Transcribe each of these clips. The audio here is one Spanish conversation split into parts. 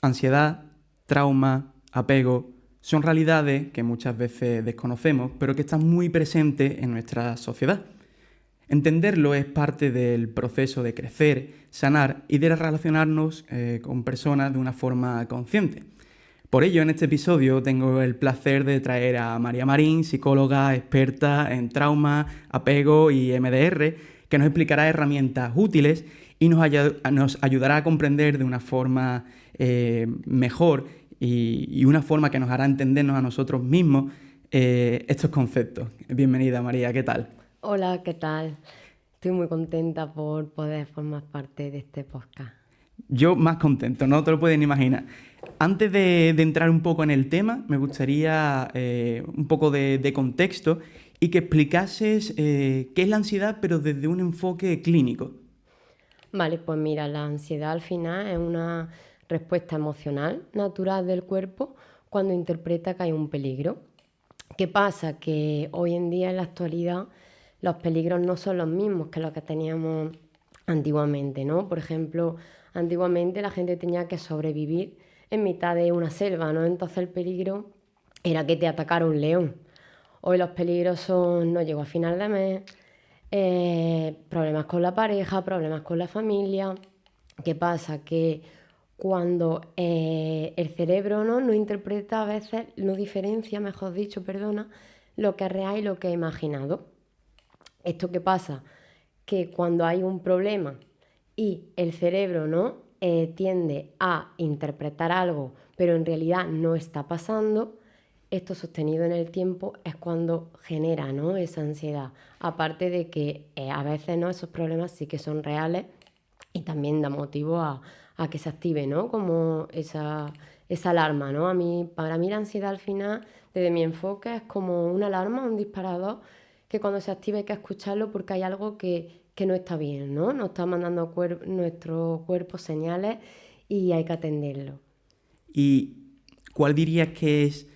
Ansiedad, trauma, apego, son realidades que muchas veces desconocemos, pero que están muy presentes en nuestra sociedad. Entenderlo es parte del proceso de crecer, sanar y de relacionarnos con personas de una forma consciente. Por ello, en este episodio tengo el placer de traer a María Marín, psicóloga experta en trauma, apego y MDR, que nos explicará herramientas útiles y nos ayudará a comprender de una forma mejor y una forma que nos hará entendernos a nosotros mismos estos conceptos. Bienvenida, María, ¿qué tal? Hola, ¿qué tal? Estoy muy contenta por poder formar parte de este podcast. Yo más contento, no te lo pueden imaginar. Antes de entrar un poco en el tema, me gustaría un poco de contexto y que explicases qué es la ansiedad, pero desde un enfoque clínico. Vale, pues mira, la ansiedad al final es una respuesta emocional natural del cuerpo cuando interpreta que hay un peligro. ¿Qué pasa? Que hoy en día, en la actualidad, los peligros no son los mismos que los que teníamos antiguamente, ¿no? Por ejemplo, antiguamente la gente tenía que sobrevivir en mitad de una selva, ¿no? Entonces el peligro era que te atacara un león. Hoy los peligros son no llego a final de mes, problemas con la pareja, problemas con la familia. ¿Qué pasa? Que cuando el cerebro no interpreta a veces, no diferencia, mejor dicho, perdona, lo que es real y lo que es imaginado. ¿Esto qué pasa? Que cuando hay un problema y el cerebro tiende a interpretar algo, pero en realidad no está pasando, esto sostenido en el tiempo es cuando genera, ¿no?, esa ansiedad. Aparte de que a veces, ¿no?, esos problemas sí que son reales y también da motivo a que se active, ¿no?, como esa alarma, ¿no? Para mí la ansiedad al final, desde mi enfoque, es como una alarma, un disparador, que cuando se activa hay que escucharlo porque hay algo que no está bien, ¿no? Nos está mandando nuestro cuerpo señales y hay que atenderlo. ¿Y cuál dirías que es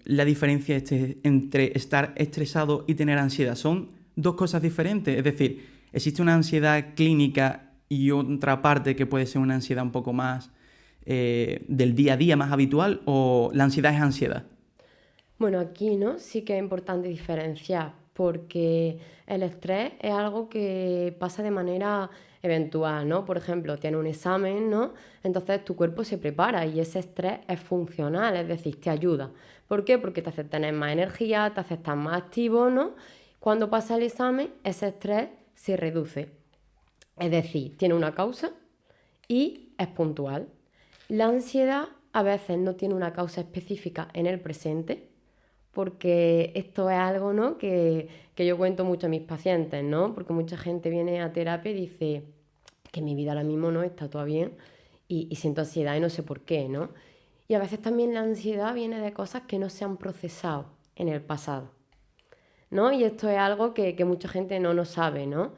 la diferencia entre estar estresado y tener ansiedad? ¿Son dos cosas diferentes? Es decir, ¿existe una ansiedad clínica y otra parte que puede ser una ansiedad un poco más del día a día, más habitual, o la ansiedad es ansiedad? Bueno, aquí, ¿no?, sí que es importante diferenciar porque el estrés es algo que pasa de manera eventual, ¿no? Por ejemplo, tienes un examen, ¿no? Entonces tu cuerpo se prepara y ese estrés es funcional, es decir, te ayuda. ¿Por qué? Porque te hace tener más energía, te hace estar más activo, ¿no? Cuando pasa el examen, ese estrés se reduce. Es decir, tiene una causa y es puntual. La ansiedad a veces no tiene una causa específica en el presente, porque esto es algo, ¿no?, que yo cuento mucho a mis pacientes, ¿no? Porque mucha gente viene a terapia y dice que mi vida ahora mismo no está todo bien y siento ansiedad y no sé por qué, ¿no? Y a veces también la ansiedad viene de cosas que no se han procesado en el pasado, ¿no? Y esto es algo que mucha gente no sabe, ¿no?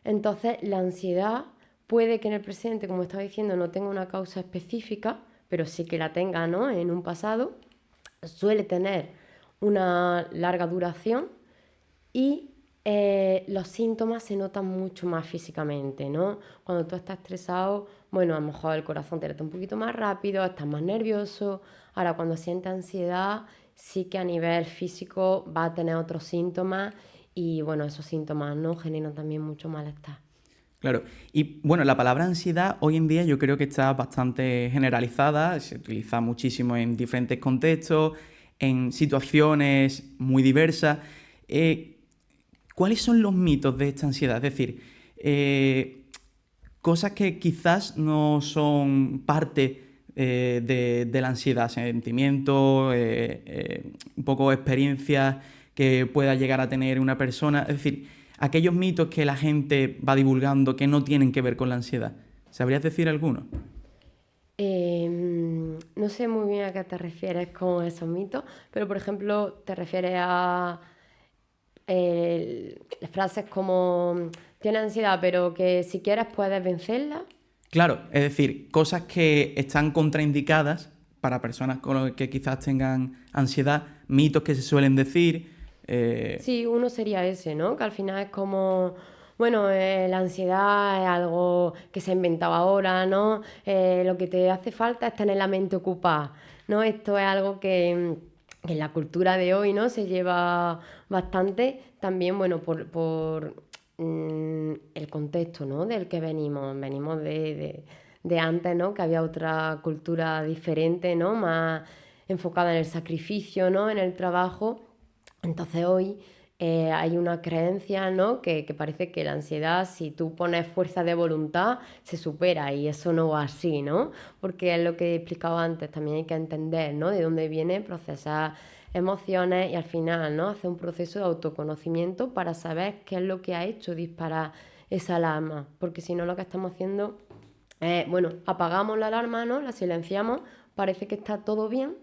Entonces, la ansiedad puede que en el presente, como estaba diciendo, no tenga una causa específica, pero sí que la tenga, ¿no?, en un pasado. Suele tener una larga duración y los síntomas se notan mucho más físicamente, ¿no? Cuando tú estás estresado, bueno, a lo mejor el corazón te late un poquito más rápido, estás más nervioso. Ahora, cuando sientes ansiedad, sí que a nivel físico va a tener otros síntomas y, bueno, esos síntomas no generan también mucho malestar. Claro. Y bueno, la palabra ansiedad hoy en día yo creo que está bastante generalizada, se utiliza muchísimo en diferentes contextos, en situaciones muy diversas. ¿Cuáles son los mitos de esta ansiedad? Es decir, cosas que quizás no son parte de la ansiedad, sentimientos, un poco experiencias que pueda llegar a tener una persona. Es decir, aquellos mitos que la gente va divulgando que no tienen que ver con la ansiedad. ¿Sabrías decir alguno? No sé muy bien a qué te refieres con esos mitos, pero por ejemplo, te refieres a frases como tienes ansiedad, pero que si quieres puedes vencerla. Claro, es decir, cosas que están contraindicadas para personas que quizás tengan ansiedad, mitos que se suelen decir. Sí, uno sería ese, ¿no? Que al final es como, Bueno, la ansiedad es algo que se ha inventado ahora, ¿no? Lo que te hace falta es tener la mente ocupada, ¿no? Esto es algo que en la cultura de hoy, ¿no? Se lleva bastante también, bueno, por el contexto, ¿no? Del que venimos. Venimos de antes, ¿no? Que había otra cultura diferente, ¿no? Más enfocada en el sacrificio, ¿no? En el trabajo. Entonces hoy hay una creencia, ¿no? Que parece que la ansiedad, si tú pones fuerza de voluntad, se supera y eso no va así, ¿no? Porque es lo que he explicado antes, también hay que entender, ¿no? De dónde viene, procesar emociones y al final, ¿no? Hacer un proceso de autoconocimiento para saber qué es lo que ha hecho disparar esa alarma, porque si no lo que estamos haciendo es, bueno, apagamos la alarma, ¿no? La silenciamos, parece que está todo bien,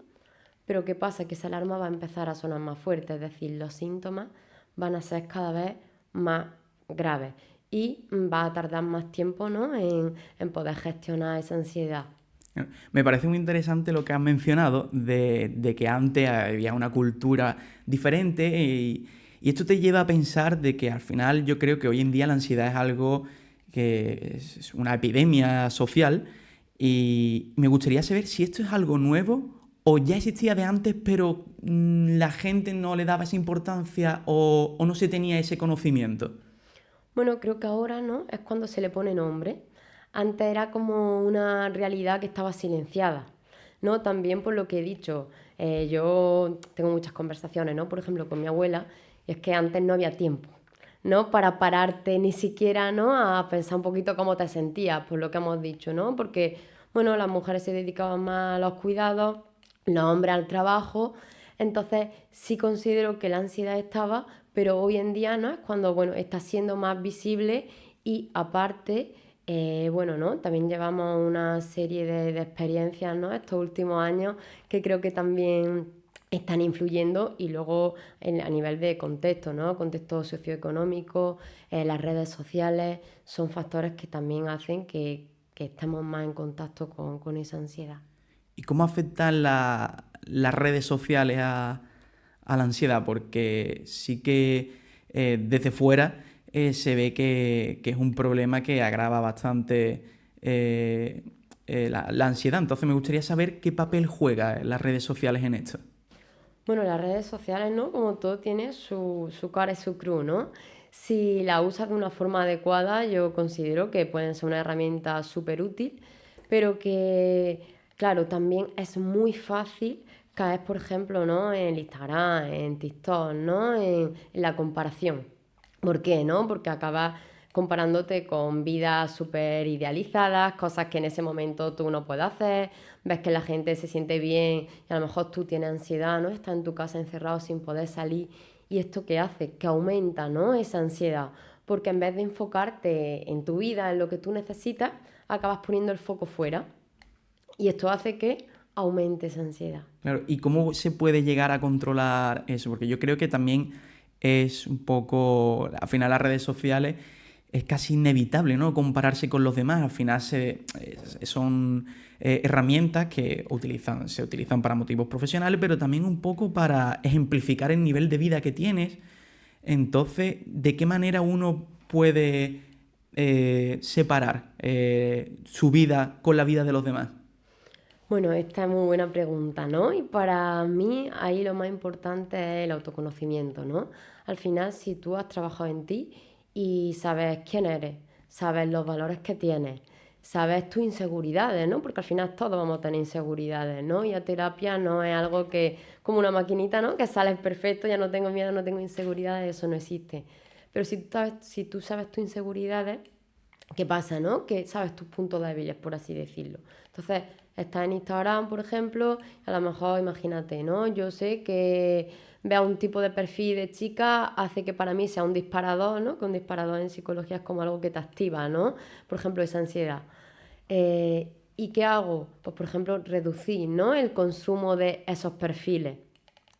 pero ¿qué pasa? Que esa alarma va a empezar a sonar más fuerte, es decir, los síntomas van a ser cada vez más graves y va a tardar más tiempo, ¿no? en poder gestionar esa ansiedad. Me parece muy interesante lo que has mencionado de que antes había una cultura diferente y esto te lleva a pensar de que al final yo creo que hoy en día la ansiedad es algo que es una epidemia social y me gustaría saber si esto es algo nuevo o ya existía de antes pero la gente no le daba esa importancia o no se tenía ese conocimiento. Bueno, creo que ahora, ¿no? Es cuando se le pone nombre. Antes era como una realidad que estaba silenciada, ¿no? También por lo que he dicho, yo tengo muchas conversaciones, ¿no? Por ejemplo, con mi abuela, y es que antes no había tiempo, ¿no? Para pararte ni siquiera, ¿no? A pensar un poquito cómo te sentías, por lo que hemos dicho, ¿no? Porque, bueno, las mujeres se dedicaban más a los cuidados, los hombres al trabajo, entonces sí considero que la ansiedad estaba, pero hoy en día, ¿no? Es cuando, bueno, está siendo más visible y aparte, bueno, ¿no? También llevamos una serie de experiencias, ¿no? Estos últimos años que creo que también están influyendo y luego a nivel de contexto, ¿no? Contexto socioeconómico, las redes sociales, son factores que también hacen que estemos más en contacto con esa ansiedad. ¿Y cómo afectan las redes sociales a la ansiedad? Porque sí que desde fuera se ve que es un problema que agrava bastante la ansiedad. Entonces me gustaría saber qué papel juegan las redes sociales en esto. Bueno, las redes sociales, ¿no? Como todo tiene su cara y su cruz, ¿no? Si la usas de una forma adecuada, yo considero que pueden ser una herramienta súper útil, pero que, claro, también es muy fácil caer, por ejemplo, ¿no? En el Instagram, en TikTok, ¿no? En la comparación. ¿Por qué, no? Porque acabas comparándote con vidas súper idealizadas, cosas que en ese momento tú no puedes hacer, ves que la gente se siente bien y a lo mejor tú tienes ansiedad, ¿no? Estás en tu casa encerrado sin poder salir y esto qué hace, que aumenta, ¿no? Esa ansiedad, porque en vez de enfocarte en tu vida, en lo que tú necesitas, acabas poniendo el foco fuera y esto hace que aumente esa ansiedad. Claro, ¿y cómo se puede llegar a controlar eso? Porque yo creo que también es un poco, al final las redes sociales es casi inevitable, ¿no? Compararse con los demás. Al final son herramientas que se utilizan para motivos profesionales, pero también un poco para ejemplificar el nivel de vida que tienes. Entonces, ¿de qué manera uno puede separar su vida con la vida de los demás? Bueno, esta es muy buena pregunta, ¿no? Y para mí ahí lo más importante es el autoconocimiento, ¿no? Al final, si tú has trabajado en ti y sabes quién eres, sabes los valores que tienes, sabes tus inseguridades, ¿no? Porque al final todos vamos a tener inseguridades, ¿no? Y a terapia no es algo que, como una maquinita, ¿no? Que sales perfecto, ya no tengo miedo, no tengo inseguridades, eso no existe. Pero si tú sabes tus inseguridades, ¿qué pasa, no? Que sabes tus puntos débiles, por así decirlo. Entonces, estás en Instagram, por ejemplo, y a lo mejor imagínate, ¿no? Yo sé que vea un tipo de perfil de chica hace que para mí sea un disparador, ¿no? Que un disparador en psicología es como algo que te activa, ¿no? Por ejemplo, esa ansiedad. ¿Y qué hago? Pues, por ejemplo, reducir, ¿no? El consumo de esos perfiles.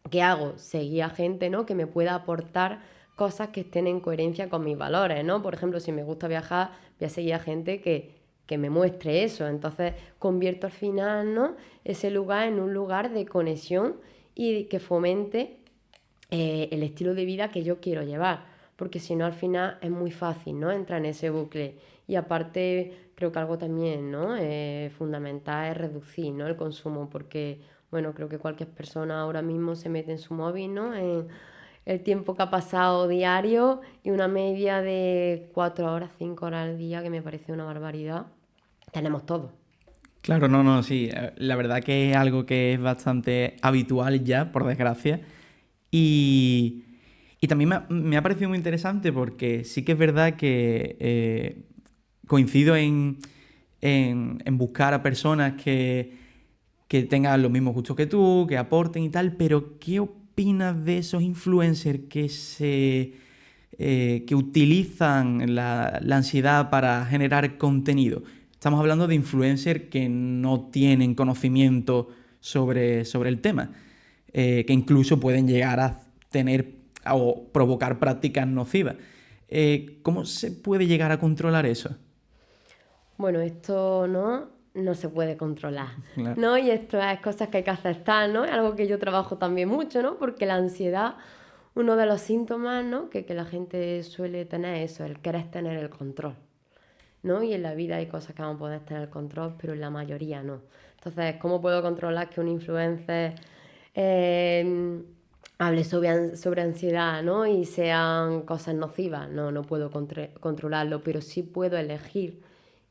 ¿Qué hago? Seguir a gente, ¿no? Que me pueda aportar cosas que estén en coherencia con mis valores, ¿no? Por ejemplo, si me gusta viajar, voy a seguir a gente que me muestre eso. Entonces, convierto al final, ¿no? Ese lugar en un lugar de conexión y que fomente el estilo de vida que yo quiero llevar. porque si no al final es muy fácil, ¿no? Entrar en ese bucle. Y aparte creo que algo también, ¿no? Fundamental es reducir, ¿no? El consumo, porque, bueno, creo que cualquier persona ahora mismo se mete en su móvil, ¿no? En el tiempo que ha pasado diario y una media de 4 horas, 5 horas al día, que me parece una barbaridad. Tenemos todo. Claro, no, no, sí. La verdad que es algo que es bastante habitual ya, por desgracia. Y, y también me ha parecido muy interesante porque sí que es verdad que coincido en buscar a personas que tengan los mismos gustos que tú, que aporten y tal, pero ¿qué opinas de esos influencers que utilizan la ansiedad para generar contenido? Estamos hablando de influencers que no tienen conocimiento sobre el tema, que incluso pueden llegar a tener o provocar prácticas nocivas. ¿Cómo se puede llegar a controlar eso? Bueno, esto no se puede controlar, Claro. ¿no? Y esto es cosas que hay que aceptar, ¿no? Es algo que yo trabajo también mucho, ¿no? Porque la ansiedad, uno de los síntomas, ¿no? Que la gente suele tener eso, el querer tener el control, ¿no? Y en la vida hay cosas que vamos a poder tener el control, pero en la mayoría no. Entonces, ¿cómo puedo controlar que un influencer hable sobre ansiedad, ¿no? Y sean cosas nocivas? No puedo controlarlo, pero sí puedo elegir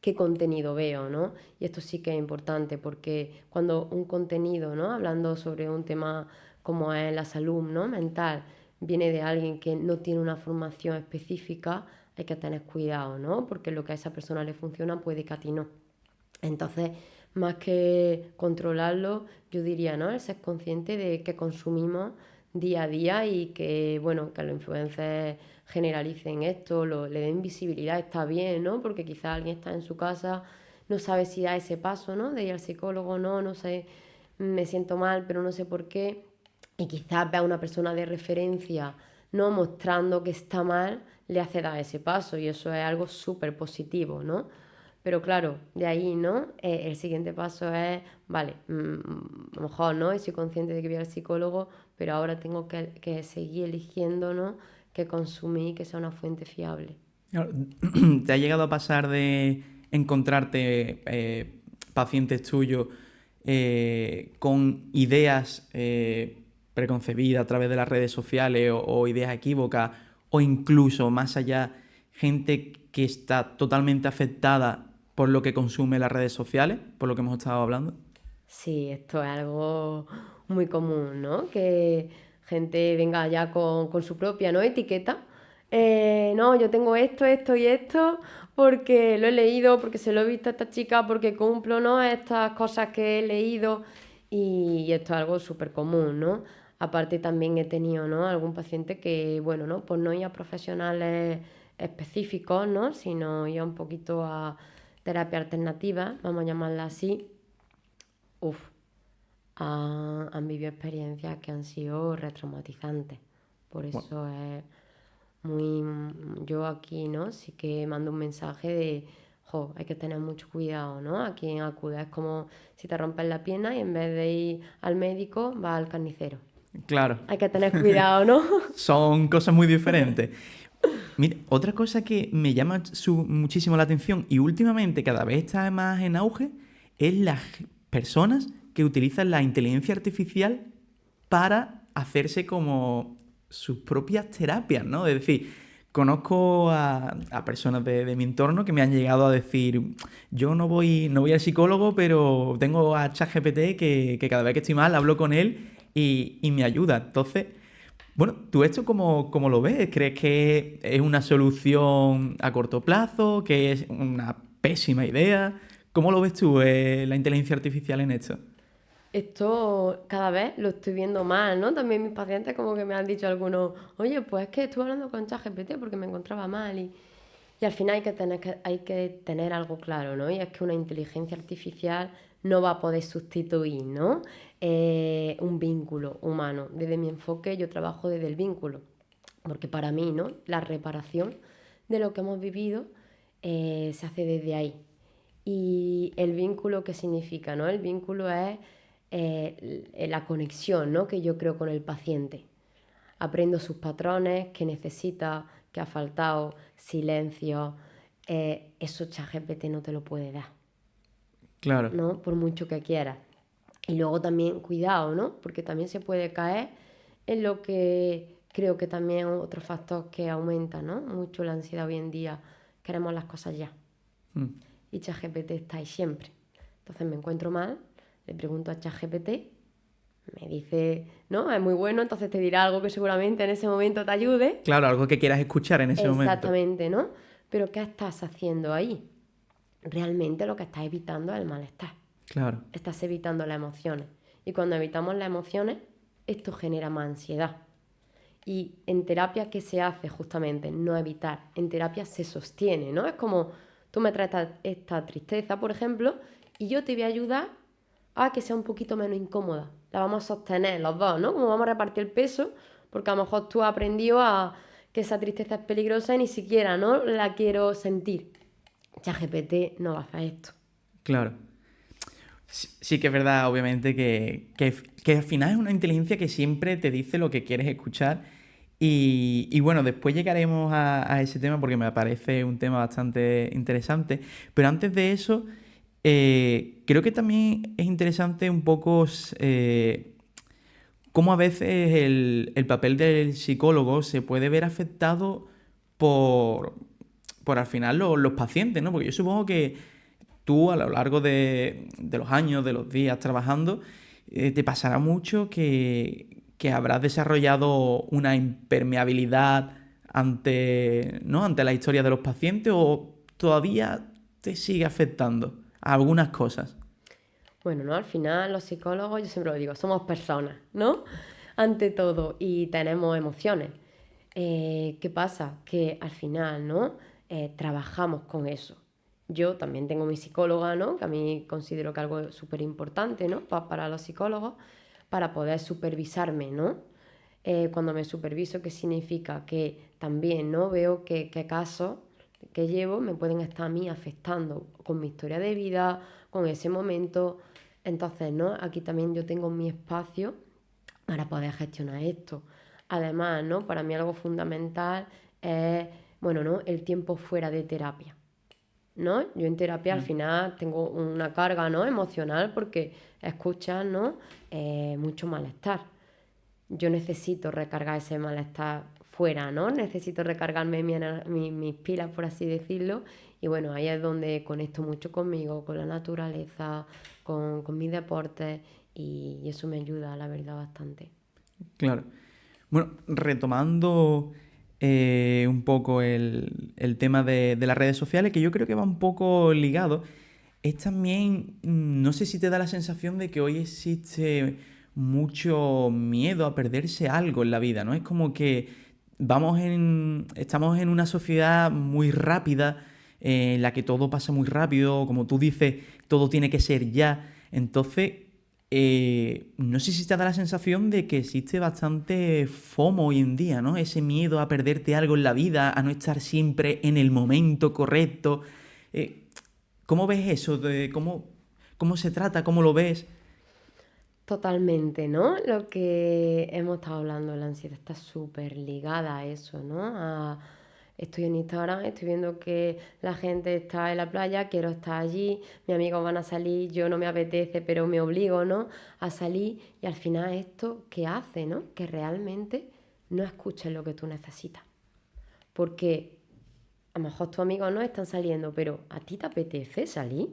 qué contenido veo, ¿no? Y esto sí que es importante porque cuando un contenido, ¿no? Hablando sobre un tema como es la salud, ¿no? Mental, viene de alguien que no tiene una formación específica, hay que tener cuidado, ¿no? Porque lo que a esa persona le funciona puede que a ti no. Entonces, más que controlarlo, yo diría, ¿no? El ser consciente de que consumimos día a día y que, bueno, que los influencers generalicen esto, le den visibilidad, está bien, ¿no? Porque quizás alguien está en su casa, no sabe si da ese paso, ¿no? De ir al psicólogo, no sé, me siento mal, pero no sé por qué. Y quizás vea a una persona de referencia, ¿no? Mostrando que está mal, le hace dar ese paso y eso es algo súper positivo, ¿no? Pero claro, de ahí, ¿no? El siguiente paso es, vale, a lo mejor, ¿no? Soy consciente de que voy al psicólogo, pero ahora tengo que seguir eligiendo, ¿no? Que consumir, que sea una fuente fiable. Claro, ¿te ha llegado a pasar de encontrarte pacientes tuyos con ideas preconcebidas a través de las redes sociales o ideas equívocas o incluso más allá, gente que está totalmente afectada por lo que consume las redes sociales, por lo que hemos estado hablando? Sí, esto es algo muy común, ¿no? Que gente venga ya con su propia, ¿no? Etiqueta. No, yo tengo esto y esto porque lo he leído, porque se lo he visto a esta chica, porque cumplo, ¿no? Estas cosas que he leído y esto es algo súper común, ¿no? Aparte también he tenido, ¿no? Algún paciente que, bueno, ¿no? Pues no ir a profesionales específicos, ¿no? Sino ir un poquito a terapia alternativa, vamos a llamarla así. Uf, han vivido experiencias que han sido retraumatizantes. Por Bueno, eso es muy... Yo aquí, ¿no? Sí que mando un mensaje de, jo, hay que tener mucho cuidado, ¿no? A quien acude. Es como si te rompes la pierna y en vez de ir al médico, vas al carnicero. claro, Hay que tener cuidado, ¿no? son cosas muy diferentes. Mira, otra cosa que me llama muchísimo la atención y últimamente cada vez está más en auge es las personas que utilizan la inteligencia artificial para hacerse como sus propias terapias, ¿no? Es decir, conozco a personas de mi entorno que me han llegado a decir, yo no voy al psicólogo, pero tengo a ChatGPT que cada vez que estoy mal hablo con él y me ayuda. Entonces, bueno, ¿tú esto cómo lo ves? ¿Crees que es una solución a corto plazo? ¿Que es una pésima idea? ¿Cómo lo ves tú, la inteligencia artificial en esto? Esto cada vez lo estoy viendo más, ¿no? También mis pacientes como que me han dicho algunos, oye, pues es que estuve hablando con ChatGPT porque me encontraba mal y al final hay que tener algo claro, ¿no? Y es que una inteligencia artificial no va a poder sustituir, ¿no? Un vínculo humano. Desde mi enfoque yo trabajo desde el vínculo, porque para mí, ¿no? La reparación de lo que hemos vivido se hace desde ahí. Y el vínculo, ¿qué significa, no? El vínculo es la conexión, ¿no? Que yo creo con el paciente. Aprendo sus patrones, qué necesita, que ha faltado, silencio, eso ChatGPT no te lo puede dar, Claro, ¿no? Por mucho que quieras. Y luego también cuidado, ¿no? Porque también se puede caer en lo que creo que también es otro factor que aumenta, ¿no? Mucho la ansiedad hoy en día. Queremos las cosas ya. mm, Y ChatGPT está ahí siempre. Entonces me encuentro mal, le pregunto a ChatGPT, me dice, no, es muy bueno, entonces te dirá algo que seguramente en ese momento te ayude. claro, algo que quieras escuchar en ese momento. Exactamente, ¿no? Pero ¿qué estás haciendo ahí? Realmente lo que estás evitando es el malestar. Claro, Estás evitando las emociones. Y cuando evitamos las emociones, esto genera más ansiedad. Y en terapia, ¿qué se hace justamente? No evitar. En terapia se sostiene, ¿no? Es como, tú me traes esta tristeza, por ejemplo, y yo te voy a ayudar a que sea un poquito menos incómoda. La vamos a sostener los dos, ¿no? Como vamos a repartir el peso, porque a lo mejor tú has aprendido a que esa tristeza es peligrosa y ni siquiera, ¿no? La quiero sentir. ChatGPT no va a hacer esto. claro. Sí, sí que es verdad, obviamente, que al final es una inteligencia que siempre te dice lo que quieres escuchar. Y bueno, después llegaremos a ese tema porque me parece un tema bastante interesante. Pero antes de eso, creo que también es interesante un poco cómo a veces el papel del psicólogo se puede ver afectado por, por al final los pacientes, ¿no? Porque yo supongo que tú a lo largo de los años, de los días trabajando, te pasará mucho que habrás desarrollado una impermeabilidad ante, ¿no? ante la historia de los pacientes o todavía te sigue afectando a algunas cosas. Bueno, ¿no? Al final los psicólogos, yo siempre lo digo, somos personas, ¿no? Ante todo, y tenemos emociones. ¿Qué pasa? Que al final, ¿no? Trabajamos con eso. Yo también tengo mi psicóloga, ¿no? Que a mí considero que algo súper importante, ¿no? Para los psicólogos, para poder supervisarme, ¿no? Cuando me superviso, ¿qué significa? Que también, ¿no? Veo que casos que llevo me pueden estar a mí afectando con mi historia de vida, con ese momento. Entonces, ¿no? Aquí también yo tengo mi espacio para poder gestionar esto. Además, ¿no? Para mí algo fundamental es, bueno, ¿no? El tiempo fuera de terapia, ¿no? Yo en terapia al Mm. final tengo una carga, ¿no? Emocional porque escuchas, ¿no? Mucho malestar. Yo necesito recargar ese malestar fuera, ¿no? Necesito recargarme mis pilas, por así decirlo. Y bueno, ahí es donde conecto mucho conmigo, con la naturaleza, con mis deportes y eso me ayuda, la verdad, bastante. Claro. Bueno, retomando un poco el tema de las redes sociales, que yo creo que va un poco ligado, es también, no sé si te da la sensación de que hoy existe mucho miedo a perderse algo en la vida, ¿no? Es como que estamos en una sociedad muy rápida, en la que todo pasa muy rápido, como tú dices, todo tiene que ser ya. Entonces, no sé si te da la sensación de que existe bastante FOMO hoy en día, ¿no? Ese miedo a perderte algo en la vida, a no estar siempre en el momento correcto. Eh, ¿Cómo ves eso? ¿Cómo se trata? ¿Cómo lo ves? Totalmente, ¿no? Lo que hemos estado hablando, la ansiedad está súper ligada a eso, ¿no? Estoy en Instagram, estoy viendo que la gente está en la playa, quiero estar allí, mis amigos van a salir, yo no me apetece, pero me obligo, ¿no? A salir y al final esto, ¿qué hace, no? Que realmente no escuches lo que tú necesitas. Porque a lo mejor tus amigos no están saliendo, pero ¿a ti te apetece salir?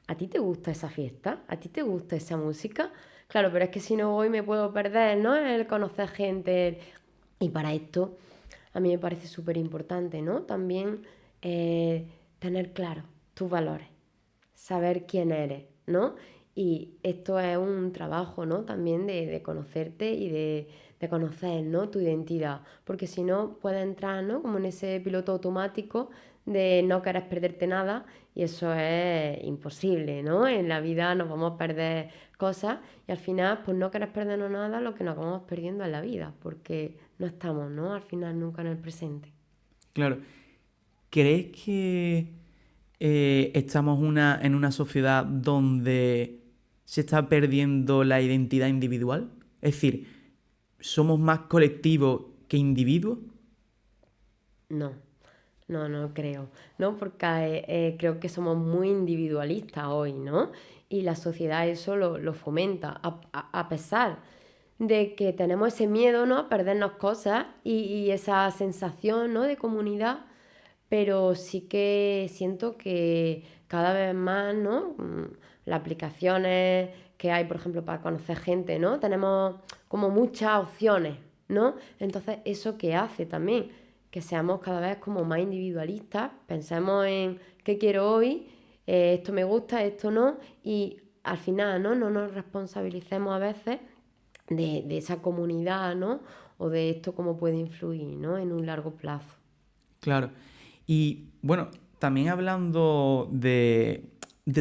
¿A ti te gusta esa fiesta? ¿A ti te gusta esa música? Claro, pero es que si no voy me puedo perder, ¿no? El conocer gente. Y para esto a mí me parece súper importante, ¿no? También tener claro tus valores, saber quién eres, ¿no? Y esto es un trabajo, ¿no? También de conocerte y de conocer, ¿no? Tu identidad, porque si no puedes entrar, ¿no? Como en ese piloto automático de no querer perderte nada y eso es imposible, ¿no? En la vida nos vamos a perder cosas y al final, pues no querer perdernos nada, lo que nos vamos perdiendo es la vida, porque no estamos, ¿no? Al final nunca en el presente. Claro. ¿Crees que estamos en una sociedad donde se está perdiendo la identidad individual? Es decir, ¿somos más colectivos que individuos? No, no creo, ¿no? Porque creo que somos muy individualistas hoy, ¿no? Y la sociedad eso lo fomenta, a pesar de que tenemos ese miedo, ¿no? A perdernos cosas y esa sensación, ¿no? De comunidad, pero sí que siento que cada vez más, ¿no? Las aplicaciones que hay, por ejemplo, para conocer gente, ¿no? Tenemos como muchas opciones, ¿no? Entonces, ¿eso qué hace también? Que seamos cada vez como más individualistas, pensemos en qué quiero hoy, esto me gusta, esto no, y al final, ¿no? No nos responsabilicemos a veces de esa comunidad, ¿no? O de esto cómo puede influir, ¿no? En un largo plazo. Claro. Y bueno, también hablando de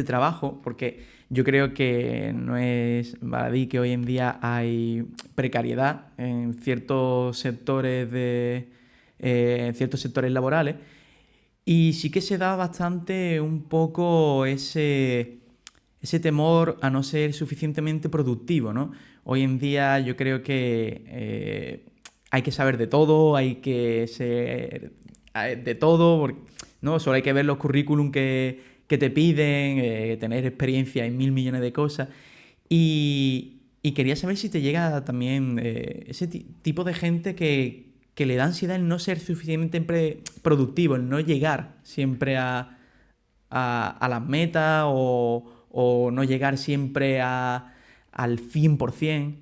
trabajo, porque yo creo que no es baladí que hoy en día hay precariedad en ciertos sectores laborales. Y sí que se da bastante un poco ese temor a no ser suficientemente productivo, ¿no? Hoy en día yo creo que hay que saber de todo, hay que ser de todo, ¿no? Solo hay que ver los currículum que te piden, tener experiencia en mil millones de cosas. Y quería saber si te llega también ese tipo de gente que le da ansiedad el no ser suficientemente productivo, el no llegar siempre a las metas o no llegar siempre al 100%.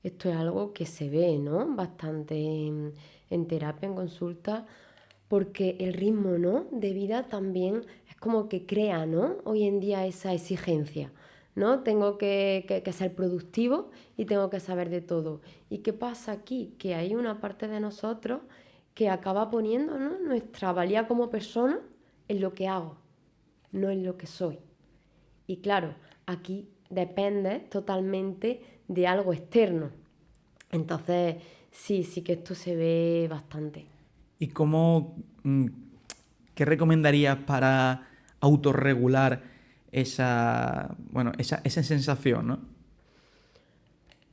Esto es algo que se ve, ¿no? Bastante en terapia, en consulta, porque el ritmo, ¿no? De vida también es como que crea, ¿no? Hoy en día esa exigencia, ¿no? Tengo que ser productivo y tengo que saber de todo. ¿Y qué pasa aquí? Que hay una parte de nosotros que acaba poniendo, ¿no? Nuestra valía como persona en lo que hago, no en lo que soy. Y claro, aquí depende totalmente de algo externo. Entonces, sí que esto se ve bastante. ¿Y qué recomendarías para autorregular esa sensación, ¿no?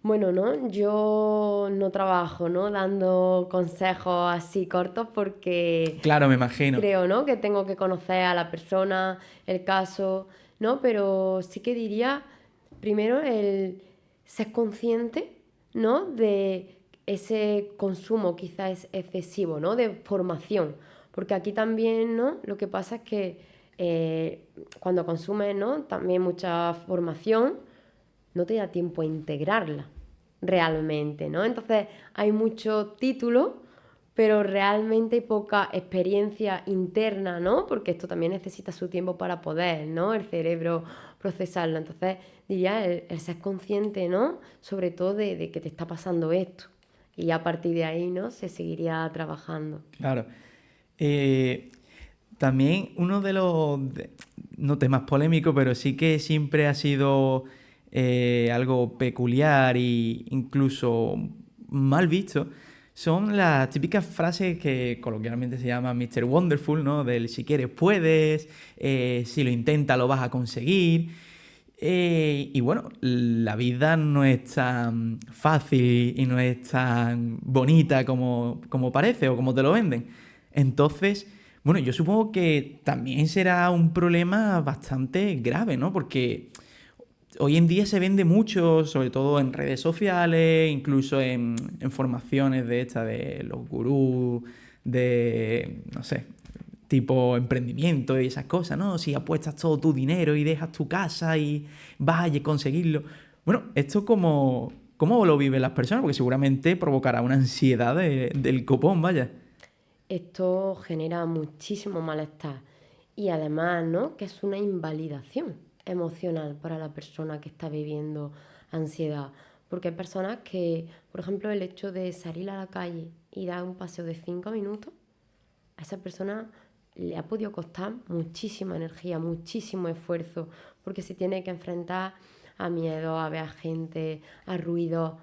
Bueno, ¿no? Yo no trabajo, ¿no? Dando consejos así cortos porque Claro, me imagino. creo, ¿no? Que tengo que conocer a la persona, el caso, ¿no? Pero sí que diría, primero, el ser consciente, ¿no? De ese consumo quizás excesivo, ¿no? De formación. Porque aquí también, ¿no? Lo que pasa es que cuando consumes, ¿no? También mucha formación, no te da tiempo a integrarla realmente, ¿no? Entonces hay mucho título, pero realmente hay poca experiencia interna, ¿no? Porque esto también necesita su tiempo para poder, ¿no? El cerebro procesarlo. Entonces diría el ser consciente, ¿no? Sobre todo de que te está pasando esto. Y a partir de ahí, ¿no? Se seguiría trabajando. Claro. Eh, También uno de no temas polémicos, pero sí que siempre ha sido algo peculiar e incluso mal visto, son las típicas frases que coloquialmente se llaman Mr. Wonderful, ¿no? Del si quieres puedes, si lo intentas lo vas a conseguir. Y bueno, la vida no es tan fácil y no es tan bonita como parece o como te lo venden. Entonces, bueno, yo supongo que también será un problema bastante grave, ¿no? Porque hoy en día se vende mucho, sobre todo en redes sociales, incluso en formaciones de estas, de los gurús, de, no sé, tipo emprendimiento y esas cosas, ¿no? Si apuestas todo tu dinero y dejas tu casa y vas a conseguirlo. Bueno, esto cómo lo viven las personas, porque seguramente provocará una ansiedad del copón, vaya. Esto genera muchísimo malestar y además, ¿no? Que es una invalidación emocional para la persona que está viviendo ansiedad. Porque hay personas que, por ejemplo, el hecho de salir a la calle y dar un paseo de 5 minutos, a esa persona le ha podido costar muchísima energía, muchísimo esfuerzo, porque se tiene que enfrentar a miedo, a ver a gente, a ruido.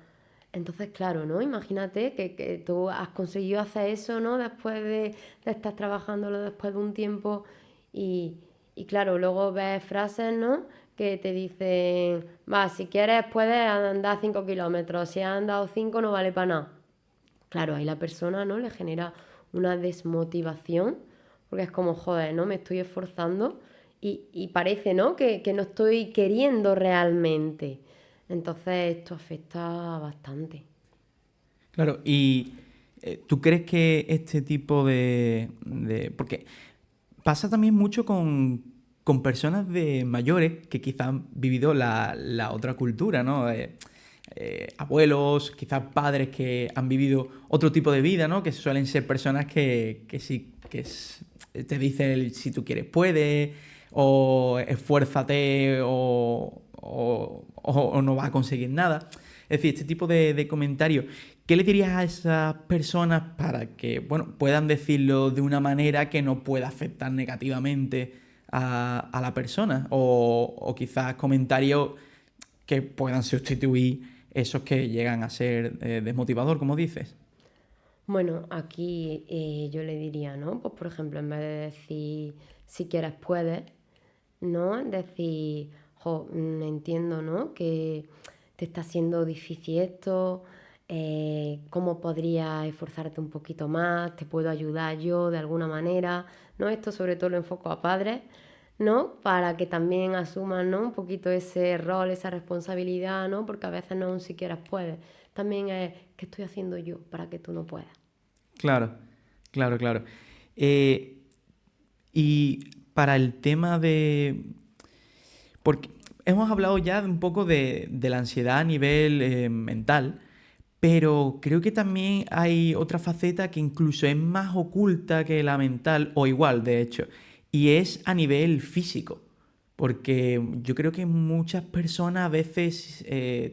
Entonces, claro, ¿no? Imagínate que tú has conseguido hacer eso, ¿no? Después de estar trabajándolo después de un tiempo y, y claro, luego ves frases, ¿no? Que te dicen, va, si quieres puedes andar 5 kilómetros, si has andado 5 no vale para nada. Claro, ahí la persona, ¿no? Le genera una desmotivación, porque es como, joder, ¿no? Me estoy esforzando y parece, ¿no? Que no estoy queriendo realmente. Entonces esto afecta bastante. Claro, y ¿tú crees que este tipo porque pasa también mucho con personas de mayores que quizás han vivido la otra cultura, ¿no? Abuelos, quizás padres que han vivido otro tipo de vida, ¿no? Que suelen ser personas que sí, te dicen si tú quieres puedes, o esfuérzate, o no vas a conseguir nada. Es decir, este tipo de comentarios. ¿Qué le dirías a esas personas para que, bueno, puedan decirlo de una manera que no pueda afectar negativamente a la persona? O quizás comentarios que puedan sustituir esos que llegan a ser desmotivador, como dices. Bueno, aquí yo le diría, ¿no? Pues por ejemplo, en vez de decir si quieres puedes, ¿no? Decir, jo, entiendo, ¿no? Que te está siendo difícil esto, cómo podrías esforzarte un poquito más, te puedo ayudar yo de alguna manera, ¿no? Esto sobre todo lo enfoco a padres, ¿no? Para que también asuman, ¿no? Un poquito ese rol, esa responsabilidad, ¿no? Porque a veces no si quieres puedes. También es, ¿qué estoy haciendo yo para que tú no puedas? Claro, claro, claro. Eh, y para el tema de... Porque hemos hablado ya un poco de la ansiedad a nivel mental, pero creo que también hay otra faceta que incluso es más oculta que la mental, o igual, de hecho, y es a nivel físico. Porque yo creo que muchas personas a veces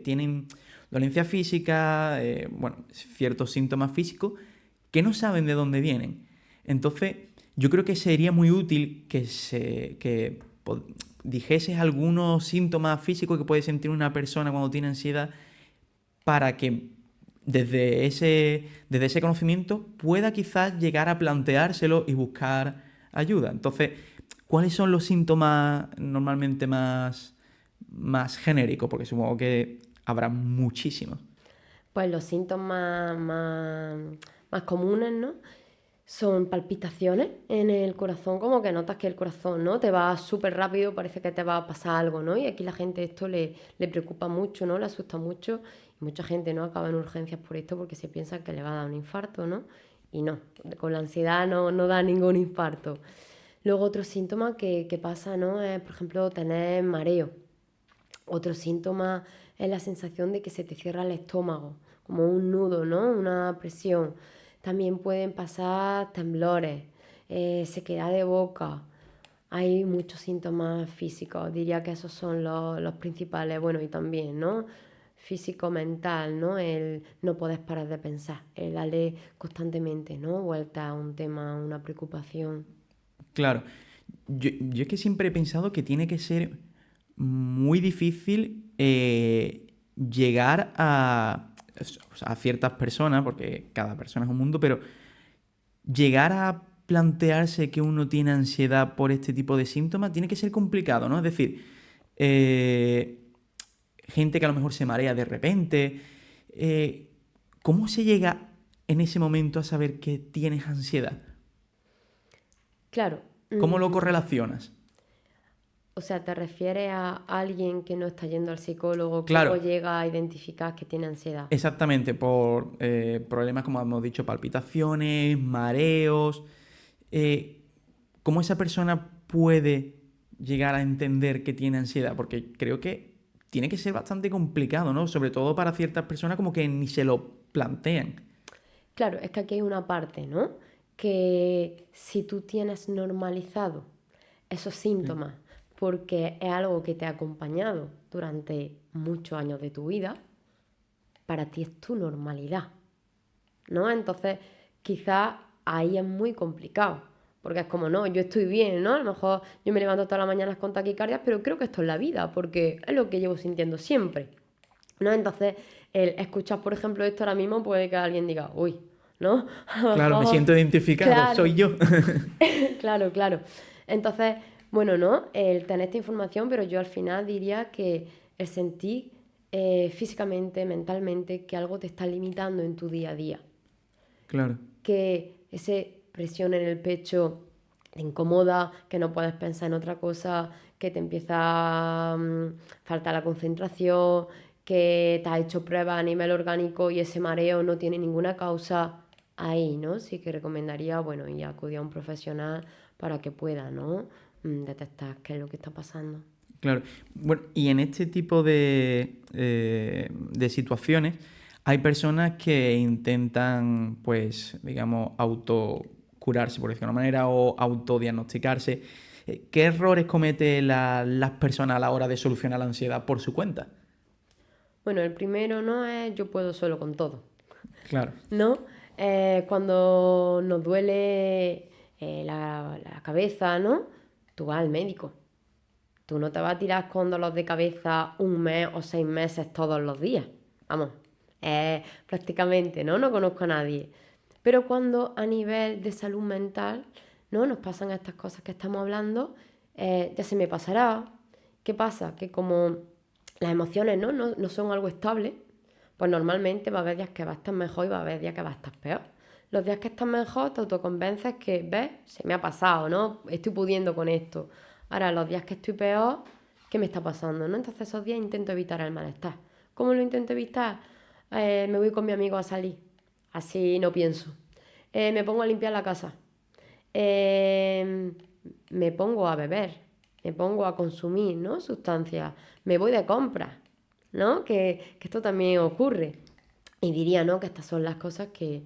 tienen dolencia física, bueno, ciertos síntomas físicos, que no saben de dónde vienen. Entonces, yo creo que sería muy útil que dijeses algunos síntomas físicos que puede sentir una persona cuando tiene ansiedad para que desde ese conocimiento pueda quizás llegar a planteárselo y buscar ayuda. Entonces, ¿cuáles son los síntomas normalmente más genéricos? Porque supongo que habrá muchísimos. Pues los síntomas más comunes, ¿no? Son palpitaciones en el corazón, como que notas que el corazón, ¿no? Te va súper rápido, parece que te va a pasar algo, ¿no? Y aquí la gente esto le preocupa mucho, ¿no? Le asusta mucho. Y mucha gente, ¿no? Acaba en urgencias por esto porque se piensa que le va a dar un infarto, ¿no? Y no, con la ansiedad no da ningún infarto. Luego otro síntoma que pasa, ¿no? Es, por ejemplo, tener mareo. Otro síntoma es la sensación de que se te cierra el estómago, como un nudo, ¿no? Una presión. También pueden pasar temblores, sequedad de boca. Hay muchos síntomas físicos, diría que esos son los principales. Bueno, y también, ¿no? Físico-mental, ¿no? El no poder parar de pensar, el darle constantemente, ¿no? Vuelta a un tema, una preocupación. Claro, yo es que siempre he pensado que tiene que ser muy difícil llegar a ciertas personas, porque cada persona es un mundo, pero llegar a plantearse que uno tiene ansiedad por este tipo de síntomas tiene que ser complicado, ¿no? Es decir, eh, gente que a lo mejor se marea de repente. eh, ¿Cómo se llega en ese momento a saber que tienes ansiedad? Claro, ¿Cómo lo correlacionas? o sea, ¿te refieres a alguien que no está yendo al psicólogo? ¿Cómo Claro, llega a identificar que tiene ansiedad? exactamente, por problemas como hemos dicho, palpitaciones, mareos. eh, ¿Cómo esa persona puede llegar a entender que tiene ansiedad? Porque creo que tiene que ser bastante complicado, ¿no? Sobre todo para ciertas personas como que ni se lo plantean. Claro, es que aquí hay una parte, ¿no? Que si tú tienes normalizado esos Sí. síntomas porque es algo que te ha acompañado durante muchos años de tu vida, para ti es tu normalidad, ¿no? Entonces, quizás ahí es muy complicado, porque es como, no, yo estoy bien, ¿no? A lo mejor yo me levanto todas las mañanas con taquicardias, pero creo que esto es la vida, porque es lo que llevo sintiendo siempre, ¿no? Entonces, el escuchar, por ejemplo, esto ahora mismo puede que alguien diga, uy, ¿no? A lo Claro, me mejor, siento identificado, claro, soy yo. claro, claro. Entonces, bueno, ¿no? El tener esta información, pero yo al final diría que el sentir físicamente, mentalmente, que algo te está limitando en tu día a día. Claro, Que esa presión en el pecho te incomoda, que no puedes pensar en otra cosa, que te empieza a faltar la concentración, que te has hecho pruebas a nivel orgánico y ese mareo no tiene ninguna causa. Ahí, ¿no? Sí que recomendaría, bueno, y acudir a un profesional para que pueda, ¿no? Detectar qué es lo que está pasando. claro. Bueno, y en este tipo de situaciones hay personas que intentan, pues, digamos, autocurarse, por decirlo de una manera, o autodiagnosticarse. ¿Qué errores cometen las personas a la hora de solucionar la ansiedad por su cuenta? Bueno, el primero, ¿no? Es yo puedo solo con todo. Claro, ¿No? Cuando nos duele la cabeza, ¿no? Tú vas al médico. Tú no te vas a tirar con dolor de cabeza un mes o 6 meses todos los días. Vamos, prácticamente, ¿no? No conozco a nadie. Pero cuando a nivel de salud mental, ¿no? Nos pasan estas cosas que estamos hablando, ya se me pasará. ¿Qué pasa? Que como las emociones, ¿no? No son algo estable, pues normalmente va a haber días que va a estar mejor y va a haber días que va a estar peor. Los días que estás mejor te autoconvences que, ves, se me ha pasado, ¿no? Estoy pudiendo con esto. Ahora, los días que estoy peor, ¿qué me está pasando, no? Entonces esos días intento evitar el malestar. ¿Cómo lo intento evitar? Me voy con mi amigo a salir. Así no pienso. Me pongo a limpiar la casa. Eh, Me pongo a beber. Me pongo a consumir, ¿no? Sustancias. Me voy de compras, ¿no? Que esto también ocurre. Y diría, ¿no? Que estas son las cosas que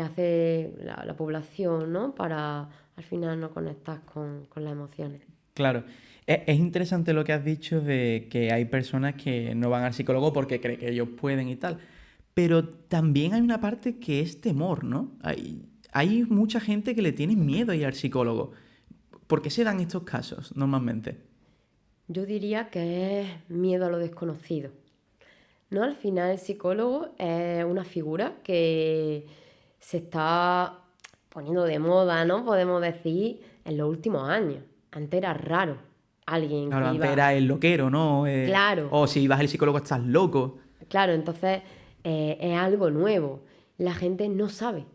hace la población, ¿no? Para al final no conectar con las emociones. claro. Es interesante lo que has dicho de que hay personas que no van al psicólogo porque creen que ellos pueden y tal. Pero también hay una parte que es temor, ¿no? Hay mucha gente que le tiene miedo a ir al psicólogo. ¿Por qué se dan estos casos normalmente? Yo diría que es miedo a lo desconocido. ¿No? Al final el psicólogo es una figura que se está poniendo de moda, ¿no? Podemos decir, en los últimos años. Antes era raro alguien que Claro, antes iba. era el loquero, ¿no? Claro, O si vas al psicólogo estás loco. claro, entonces es algo nuevo. La gente no sabe,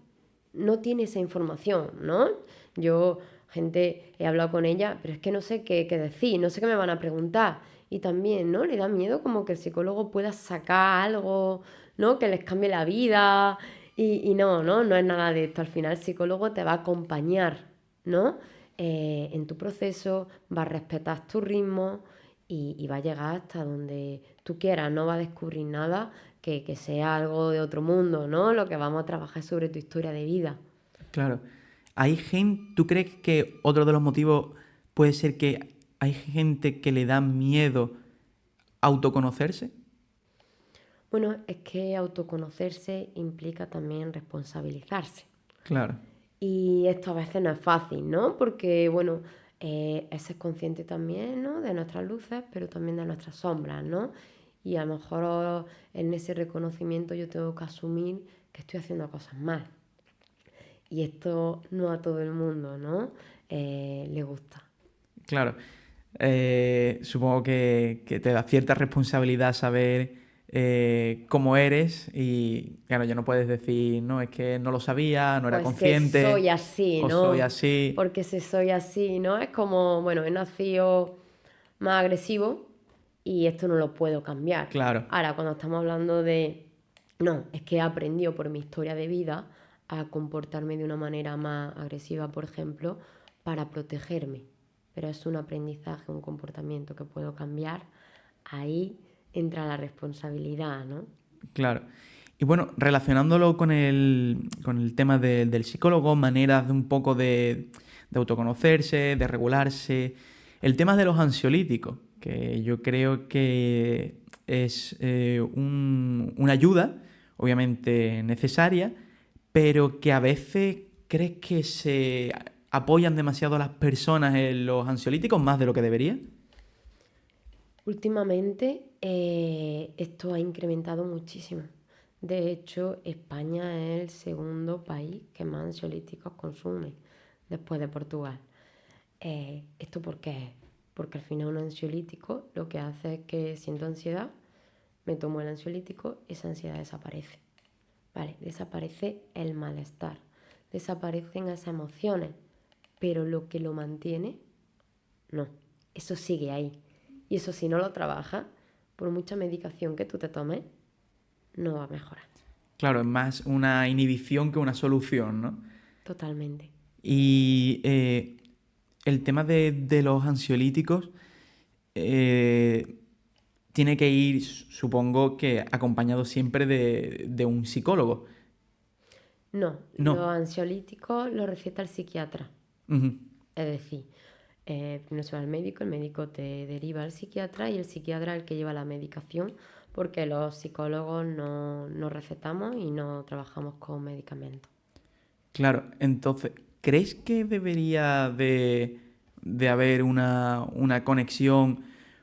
no tiene esa información, ¿no? Yo, gente, he hablado con ella, pero es que no sé qué decir, no sé qué me van a preguntar. Y también, ¿no? Le da miedo como que el psicólogo pueda sacar algo, ¿no? Que les cambie la vida. Y no, ¿no? No es nada de esto. Al final el psicólogo te va a acompañar, ¿no? En tu proceso, va a respetar tu ritmo y va a llegar hasta donde tú quieras, no va a descubrir nada que sea algo de otro mundo, ¿no? Lo que vamos a trabajar es sobre tu historia de vida. Claro. Hay gente, ¿tú crees que otro de los motivos puede ser que hay gente que le da miedo autoconocerse? Bueno, es que autoconocerse implica también responsabilizarse. Claro, Y esto a veces no es fácil, ¿no? Porque, bueno, es ser consciente también, ¿no? De nuestras luces, pero también de nuestras sombras, ¿no? Y a lo mejor en ese reconocimiento yo tengo que asumir que estoy haciendo cosas mal. Y esto no a todo el mundo, ¿no? Le gusta. claro. Supongo que te da cierta responsabilidad saber cómo eres y, claro, ya no puedes decir, no, es que no lo sabía, no era Pues que soy consciente así, o soy ¿no? así. Porque si soy así, ¿no? Es como, bueno, he nacido más agresivo y esto no lo puedo cambiar. Claro, Ahora, cuando estamos hablando de, no, es que he aprendido por mi historia de vida a comportarme de una manera más agresiva, por ejemplo, para protegerme. Pero es un aprendizaje, un comportamiento que puedo cambiar. Ahí entra la responsabilidad, ¿no? claro. Y bueno, relacionándolo con el tema del psicólogo, maneras de un poco de autoconocerse, de regularse, el tema de los ansiolíticos, que yo creo que es una ayuda, obviamente necesaria, pero que a veces crees que se apoyan demasiado a las personas en los ansiolíticos más de lo que debería. Últimamente esto ha incrementado muchísimo. De hecho, España es el segundo país que más ansiolíticos consume, después de Portugal. ¿Esto por qué es? Porque al final un ansiolítico lo que hace es que siento ansiedad, me tomo el ansiolítico, esa ansiedad desaparece. Vale, desaparece el malestar, desaparecen esas emociones, pero lo que lo mantiene, no, eso sigue ahí. Y eso si no lo trabajas, por mucha medicación que tú te tomes, no va a mejorar. Claro, es más una inhibición que una solución, ¿no? Totalmente. Y el tema de los ansiolíticos eh, tiene que ir, supongo que acompañado siempre de un psicólogo. No, los No. ansiolíticos los receta el psiquiatra. Ujú. Es decir, primero se va al médico, el médico te deriva al psiquiatra y el psiquiatra es el que lleva la medicación porque los psicólogos no recetamos y no trabajamos con medicamentos. Claro, entonces, ¿crees que debería de haber una conexión?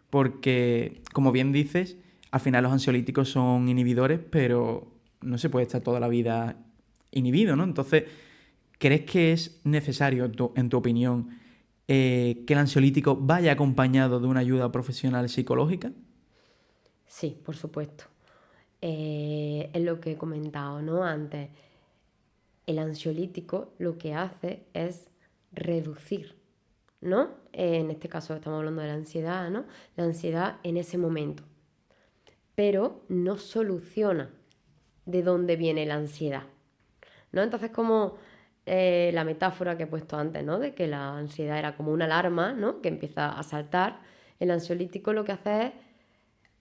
Porque, como bien dices, al final los ansiolíticos son inhibidores, pero no se puede estar toda la vida inhibido, ¿no? Entonces, ¿crees que es necesario, en tu opinión, que el ansiolítico vaya acompañado de una ayuda profesional psicológica? Sí, por supuesto. Es lo que he comentado, ¿no? Antes, el ansiolítico lo que hace es reducir, ¿no? En este caso estamos hablando de la ansiedad, ¿no? La ansiedad en ese momento, pero no soluciona de dónde viene la ansiedad, ¿no? Entonces, como la metáfora que he puesto antes, ¿no? De que la ansiedad era como una alarma, ¿no? Que empieza a saltar, el ansiolítico lo que hace es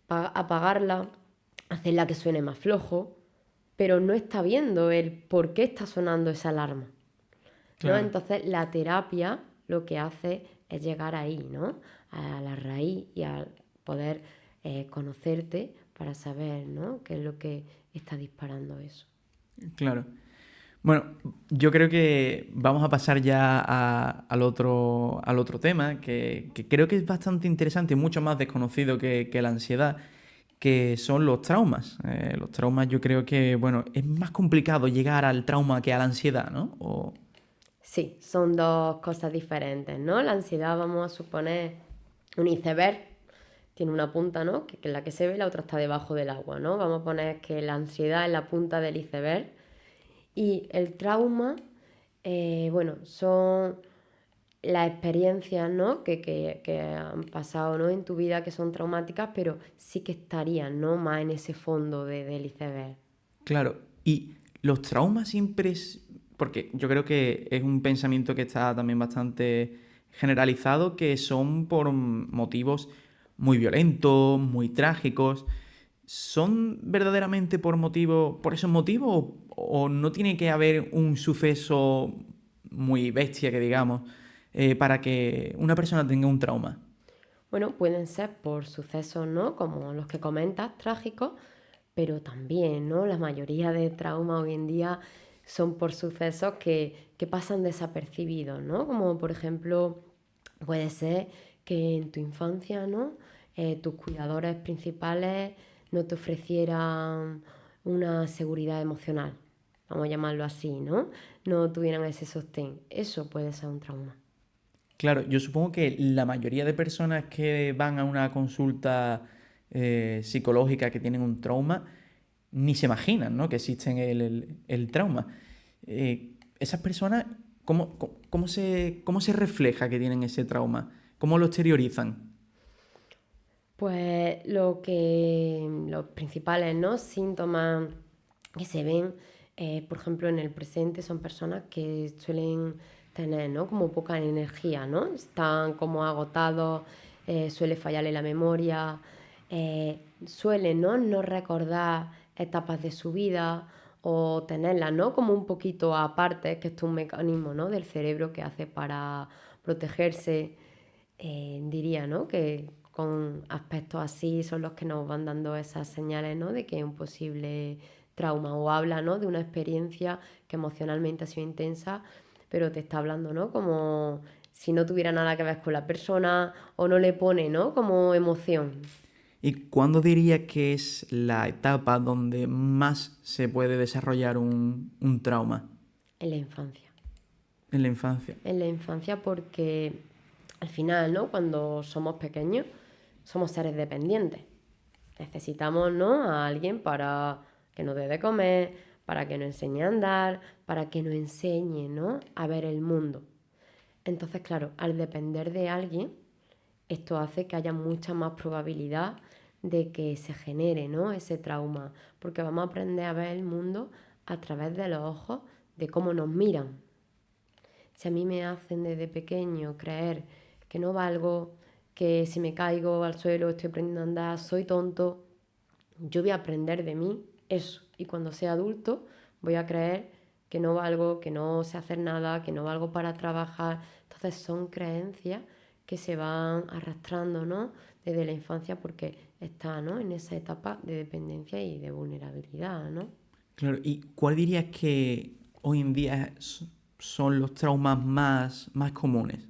apagarla, hacerla que suene más flojo, pero no está viendo el por qué está sonando esa alarma, ¿no? Claro. Entonces la terapia lo que hace es llegar ahí, ¿no? A la raíz y a poder conocerte para saber, ¿no? Qué es lo que está disparando eso. Claro. Bueno, yo creo que vamos a pasar ya al otro tema, que creo que es bastante interesante y mucho más desconocido que la ansiedad, que son los traumas. Los traumas yo creo que, bueno, es más complicado llegar al trauma que a la ansiedad, ¿no? Sí, son dos cosas diferentes, ¿no? La ansiedad, vamos a suponer, un iceberg, tiene una punta, ¿no? Que es la que se ve y la otra está debajo del agua, ¿no? Vamos a poner que la ansiedad es la punta del iceberg y el trauma, bueno, son las experiencias, ¿no? Que han pasado, ¿no? En tu vida que son traumáticas, pero sí que estarían, ¿no? Más en ese fondo del iceberg. Claro, y los traumas siempre es... Porque yo creo que es un pensamiento que está también bastante generalizado, que son por motivos muy violentos, muy trágicos. ¿Son verdaderamente por esos motivos o no tiene que haber un suceso muy bestia, que digamos, para que una persona tenga un trauma? Bueno, pueden ser por sucesos, ¿no? Como los que comentas, trágicos, pero también, ¿no? La mayoría de traumas hoy en día son por sucesos que pasan desapercibidos, ¿no? Como por ejemplo, puede ser que en tu infancia, ¿no? Tus cuidadores principales no te ofrecieran una seguridad emocional, vamos a llamarlo así, ¿no? No tuvieran ese sostén. Eso puede ser un trauma. Claro, yo supongo que la mayoría de personas que van a una consulta psicológica que tienen un trauma ni se imaginan, ¿no? Que existen el trauma. Esas personas, cómo se refleja que tienen ese trauma? ¿Cómo lo exteriorizan? Pues los principales, ¿no? Síntomas que se ven, por ejemplo, en el presente son personas que suelen tener, ¿no? Como poca energía, ¿no? Están como agotados, suele fallarle la memoria, suelen, ¿no? No recordar etapas de su vida o tenerlas, ¿no? Como un poquito aparte, que esto es un mecanismo, ¿no? Del cerebro que hace para protegerse, diría, ¿no? Que con aspectos así son los que nos van dando esas señales, ¿no? De que es un posible trauma o habla, ¿no? De una experiencia que emocionalmente ha sido intensa, pero te está hablando, ¿no? Como si no tuviera nada que ver con la persona o no le pone, ¿no? Como emoción ¿Y cuándo dirías que es la etapa donde más se puede desarrollar un trauma? en la infancia. En la infancia. En la infancia porque al final, ¿no? Cuando somos pequeños, somos seres dependientes. Necesitamos, ¿no? A alguien para que nos dé de comer, para que nos enseñe a andar, para que nos enseñe, ¿no?, a ver el mundo. Entonces, claro, al depender de alguien, esto hace que haya mucha más probabilidad de que se genere, ¿no?, ese trauma, porque vamos a aprender a ver el mundo a través de los ojos de cómo nos miran. Si a mí me hacen desde pequeño creer que no valgo, que si me caigo al suelo estoy aprendiendo a andar, soy tonto, yo voy a aprender de mí eso. Y cuando sea adulto voy a creer que no valgo, que no sé hacer nada, que no valgo para trabajar. Entonces son creencias que se van arrastrando, ¿no?, desde la infancia porque está, ¿no?, en esa etapa de dependencia y de vulnerabilidad, ¿no? Claro, ¿y cuál dirías que hoy en día son los traumas más comunes?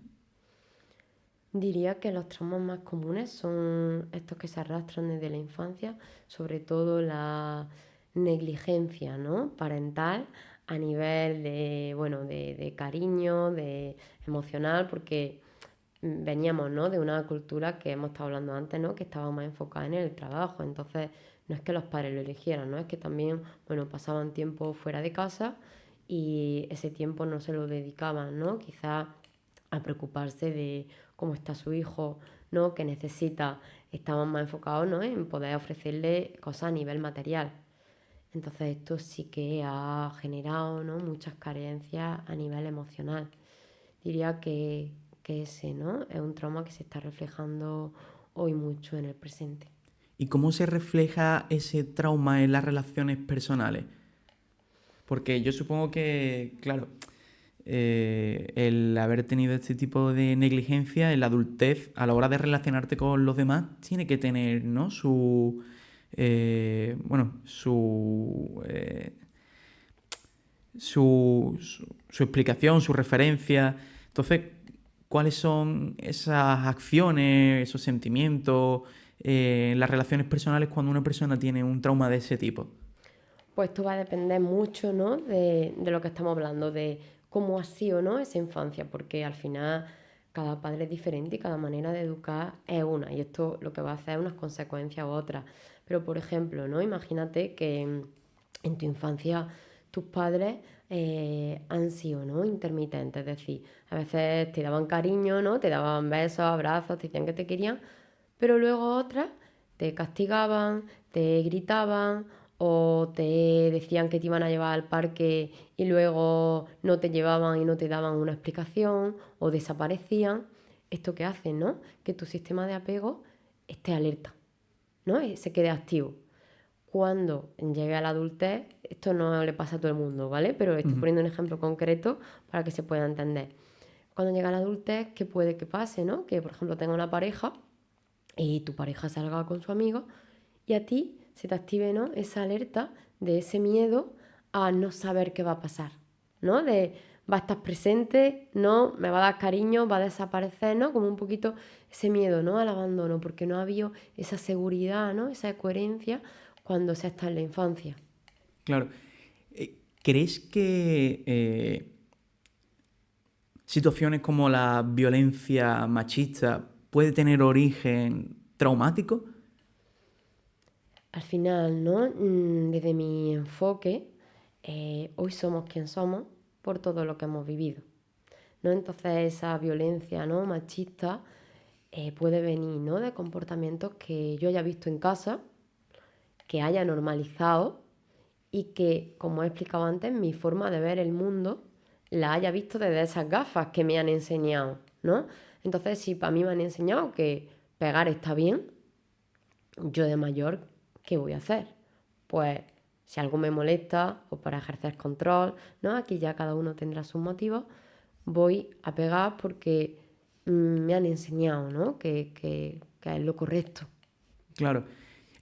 Diría que los traumas más comunes son estos que se arrastran desde la infancia, sobre todo la negligencia, ¿no?, parental a nivel de, bueno, de cariño, de emocional, porque veníamos, ¿no?, de una cultura que hemos estado hablando antes, ¿no?, que estaba más enfocada en el trabajo. Entonces no es que los padres lo eligieran, ¿no?, es que también, bueno, pasaban tiempo fuera de casa y ese tiempo no se lo dedicaban, ¿no?, quizás a preocuparse de cómo está su hijo, ¿no?, que necesita. Estaban más enfocados, ¿no?, en poder ofrecerle cosas a nivel material. Entonces esto sí que ha generado, ¿no?, muchas carencias a nivel emocional. Diría que ese, ¿no?, es un trauma que se está reflejando hoy mucho en el presente. ¿Y cómo se refleja ese trauma en las relaciones personales? Porque yo supongo que, claro, el haber tenido este tipo de negligencia en la adultez a la hora de relacionarte con los demás tiene que tener, ¿no?, bueno, su explicación, su referencia. Entonces, ¿cuáles son esas acciones, esos sentimientos en las relaciones personales cuando una persona tiene un trauma de ese tipo? Pues esto va a depender mucho, ¿no?, de lo que estamos hablando, de cómo ha sido, ¿no?, esa infancia, porque al final cada padre es diferente y cada manera de educar es una, y esto lo que va a hacer es unas consecuencias u otras. Pero, por ejemplo, ¿no?, imagínate que en tu infancia tus padres han sido, ¿no?, intermitentes, es decir, a veces te daban cariño, ¿no?, te daban besos, abrazos, te decían que te querían, pero luego otras te castigaban, te gritaban o te decían que te iban a llevar al parque y luego no te llevaban y no te daban una explicación o desaparecían. ¿Esto qué hace, no? Que tu sistema de apego esté alerta, ¿no?, y se quede activo. Cuando llegue a la adultez, esto no le pasa a todo el mundo, ¿vale? Pero estoy Ujú. poniendo un ejemplo concreto para que se pueda entender. Cuando llega a la adultez, ¿qué puede que pase, no? Que, por ejemplo, tenga una pareja y tu pareja salga con su amigo y a ti se te active, ¿no?, esa alerta de ese miedo a no saber qué va a pasar, ¿no? De va a estar presente, no, me va a dar cariño, va a desaparecer, ¿no? Como un poquito ese miedo, ¿no?, al abandono, porque no ha habido esa seguridad, ¿no?, esa coherencia cuando se está en la infancia. Claro. ¿Crees que situaciones como la violencia machista puede tener origen traumático? Al final, ¿no?, desde mi enfoque, hoy somos quien somos por todo lo que hemos vivido, ¿no? Entonces esa violencia, ¿no?, machista puede venir, ¿no?, de comportamientos que yo haya visto en casa, que haya normalizado y que, como he explicado antes, mi forma de ver el mundo la haya visto desde esas gafas que me han enseñado, ¿no? Entonces, si para mí me han enseñado que pegar está bien, yo de mayor, ¿qué voy a hacer? Pues si algo me molesta o para ejercer control, ¿no?, aquí ya cada uno tendrá sus motivos, voy a pegar porque me han enseñado, ¿no?, que es lo correcto. Claro.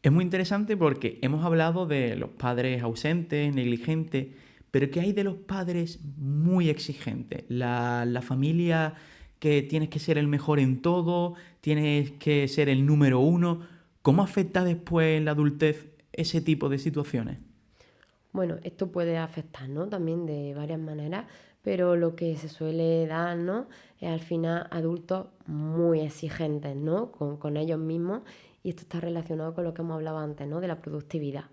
Es muy interesante porque hemos hablado de los padres ausentes, negligentes, pero ¿qué hay de los padres muy exigentes? La familia que tienes que ser el mejor en todo, tienes que ser el número uno. ¿Cómo afecta después en la adultez ese tipo de situaciones? Bueno, esto puede afectar, ¿no?, también de varias maneras, pero lo que se suele dar, ¿no?, es al final adultos muy exigentes, ¿no?, con ellos mismos, y esto está relacionado con lo que hemos hablado antes, ¿no?, de la productividad.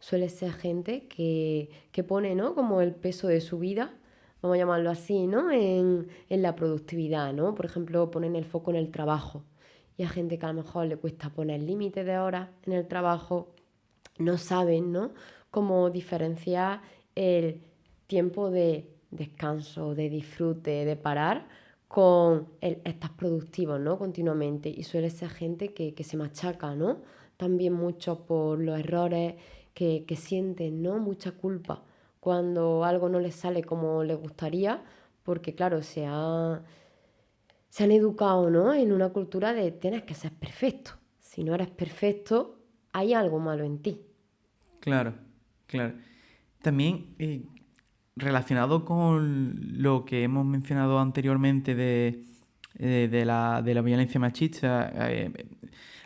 suele ser gente que pone, ¿no? Como el peso de su vida, vamos a llamarlo así, ¿no? En la productividad, ¿no? Por ejemplo, ponen el foco en el trabajo. Y hay gente que a lo mejor le cuesta poner límites de horas en el trabajo, no saben, ¿no? Cómo diferenciar el tiempo de descanso, de disfrute, de parar con el estás productivo, ¿no? Continuamente. Y suele ser gente que se machaca, ¿no? También mucho por los errores, que sienten, ¿no? Mucha culpa cuando algo no les sale como les gustaría, porque claro, se han educado, ¿no? En una cultura de tienes que ser perfecto. Si no eres perfecto, hay algo malo en ti. Claro, claro. También relacionado con lo que hemos mencionado anteriormente de la violencia machista,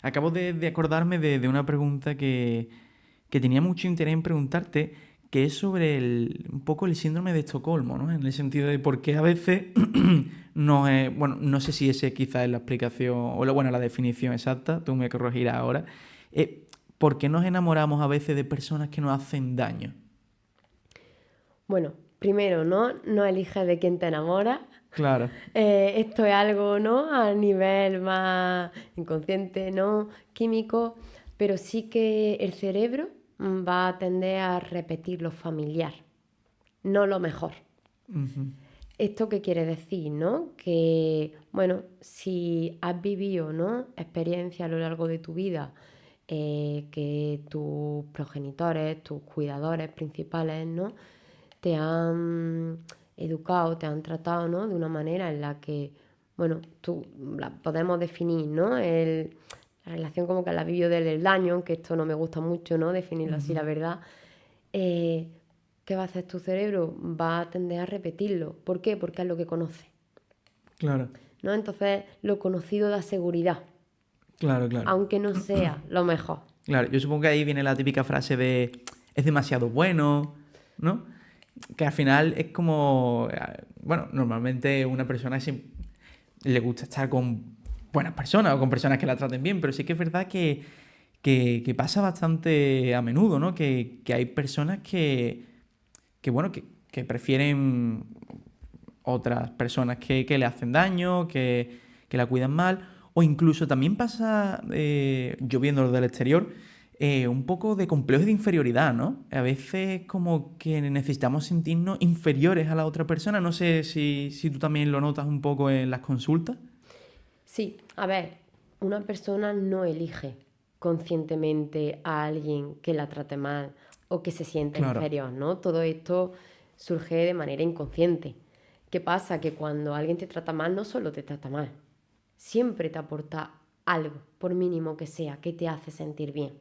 acabo de acordarme de una pregunta que tenía mucho interés en preguntarte, que es sobre un poco el síndrome de Estocolmo, ¿no? En el sentido de por qué a veces no es, bueno, no sé si ese quizás es la explicación, o la definición exacta, tú me corregirás ahora, ¿por qué nos enamoramos a veces de personas que nos hacen daño? Bueno, primero, ¿no? No eliges de quién te enamoras. Claro. Esto es algo, ¿no? A nivel más inconsciente, ¿no? Químico, pero sí que el cerebro va a tender a repetir lo familiar, no lo mejor. Ujú. ¿Esto qué quiere decir, no? Que, bueno, si has vivido, ¿no? Experiencia a lo largo de tu vida, que tus progenitores, tus cuidadores principales, ¿no? Te han educado, te han tratado, ¿no? De una manera en la que, bueno, tú la podemos definir, ¿no? La relación como que la vivió del daño, aunque esto no me gusta mucho, ¿no? Definirlo así, Ujú. la verdad. Eh, ¿Qué va a hacer tu cerebro? Va a tender a repetirlo. ¿Por qué? Porque es lo que conoce, Claro, ¿no? Entonces, lo conocido da seguridad, claro, claro. aunque no sea lo mejor. Claro, yo supongo que ahí viene la típica frase de es demasiado bueno, ¿no? Que al final es como, bueno, normalmente una persona le gusta estar con buenas personas o con personas que la traten bien, pero sí que es verdad que pasa bastante a menudo, ¿no? Que hay personas bueno, que prefieren otras personas que le hacen daño, que la cuidan mal, o incluso también pasa, yo viéndolo del exterior, un poco de complejo de inferioridad, ¿no? A veces como que necesitamos sentirnos inferiores a la otra persona, no sé si tú también lo notas un poco en las consultas. Sí, a ver, una persona no elige conscientemente a alguien que la trate mal o que se sienta Claro, inferior, ¿no? Todo esto surge de manera inconsciente. ¿Qué pasa? Que cuando alguien te trata mal, no solo te trata mal, siempre te aporta algo, por mínimo que sea, que te hace sentir bien.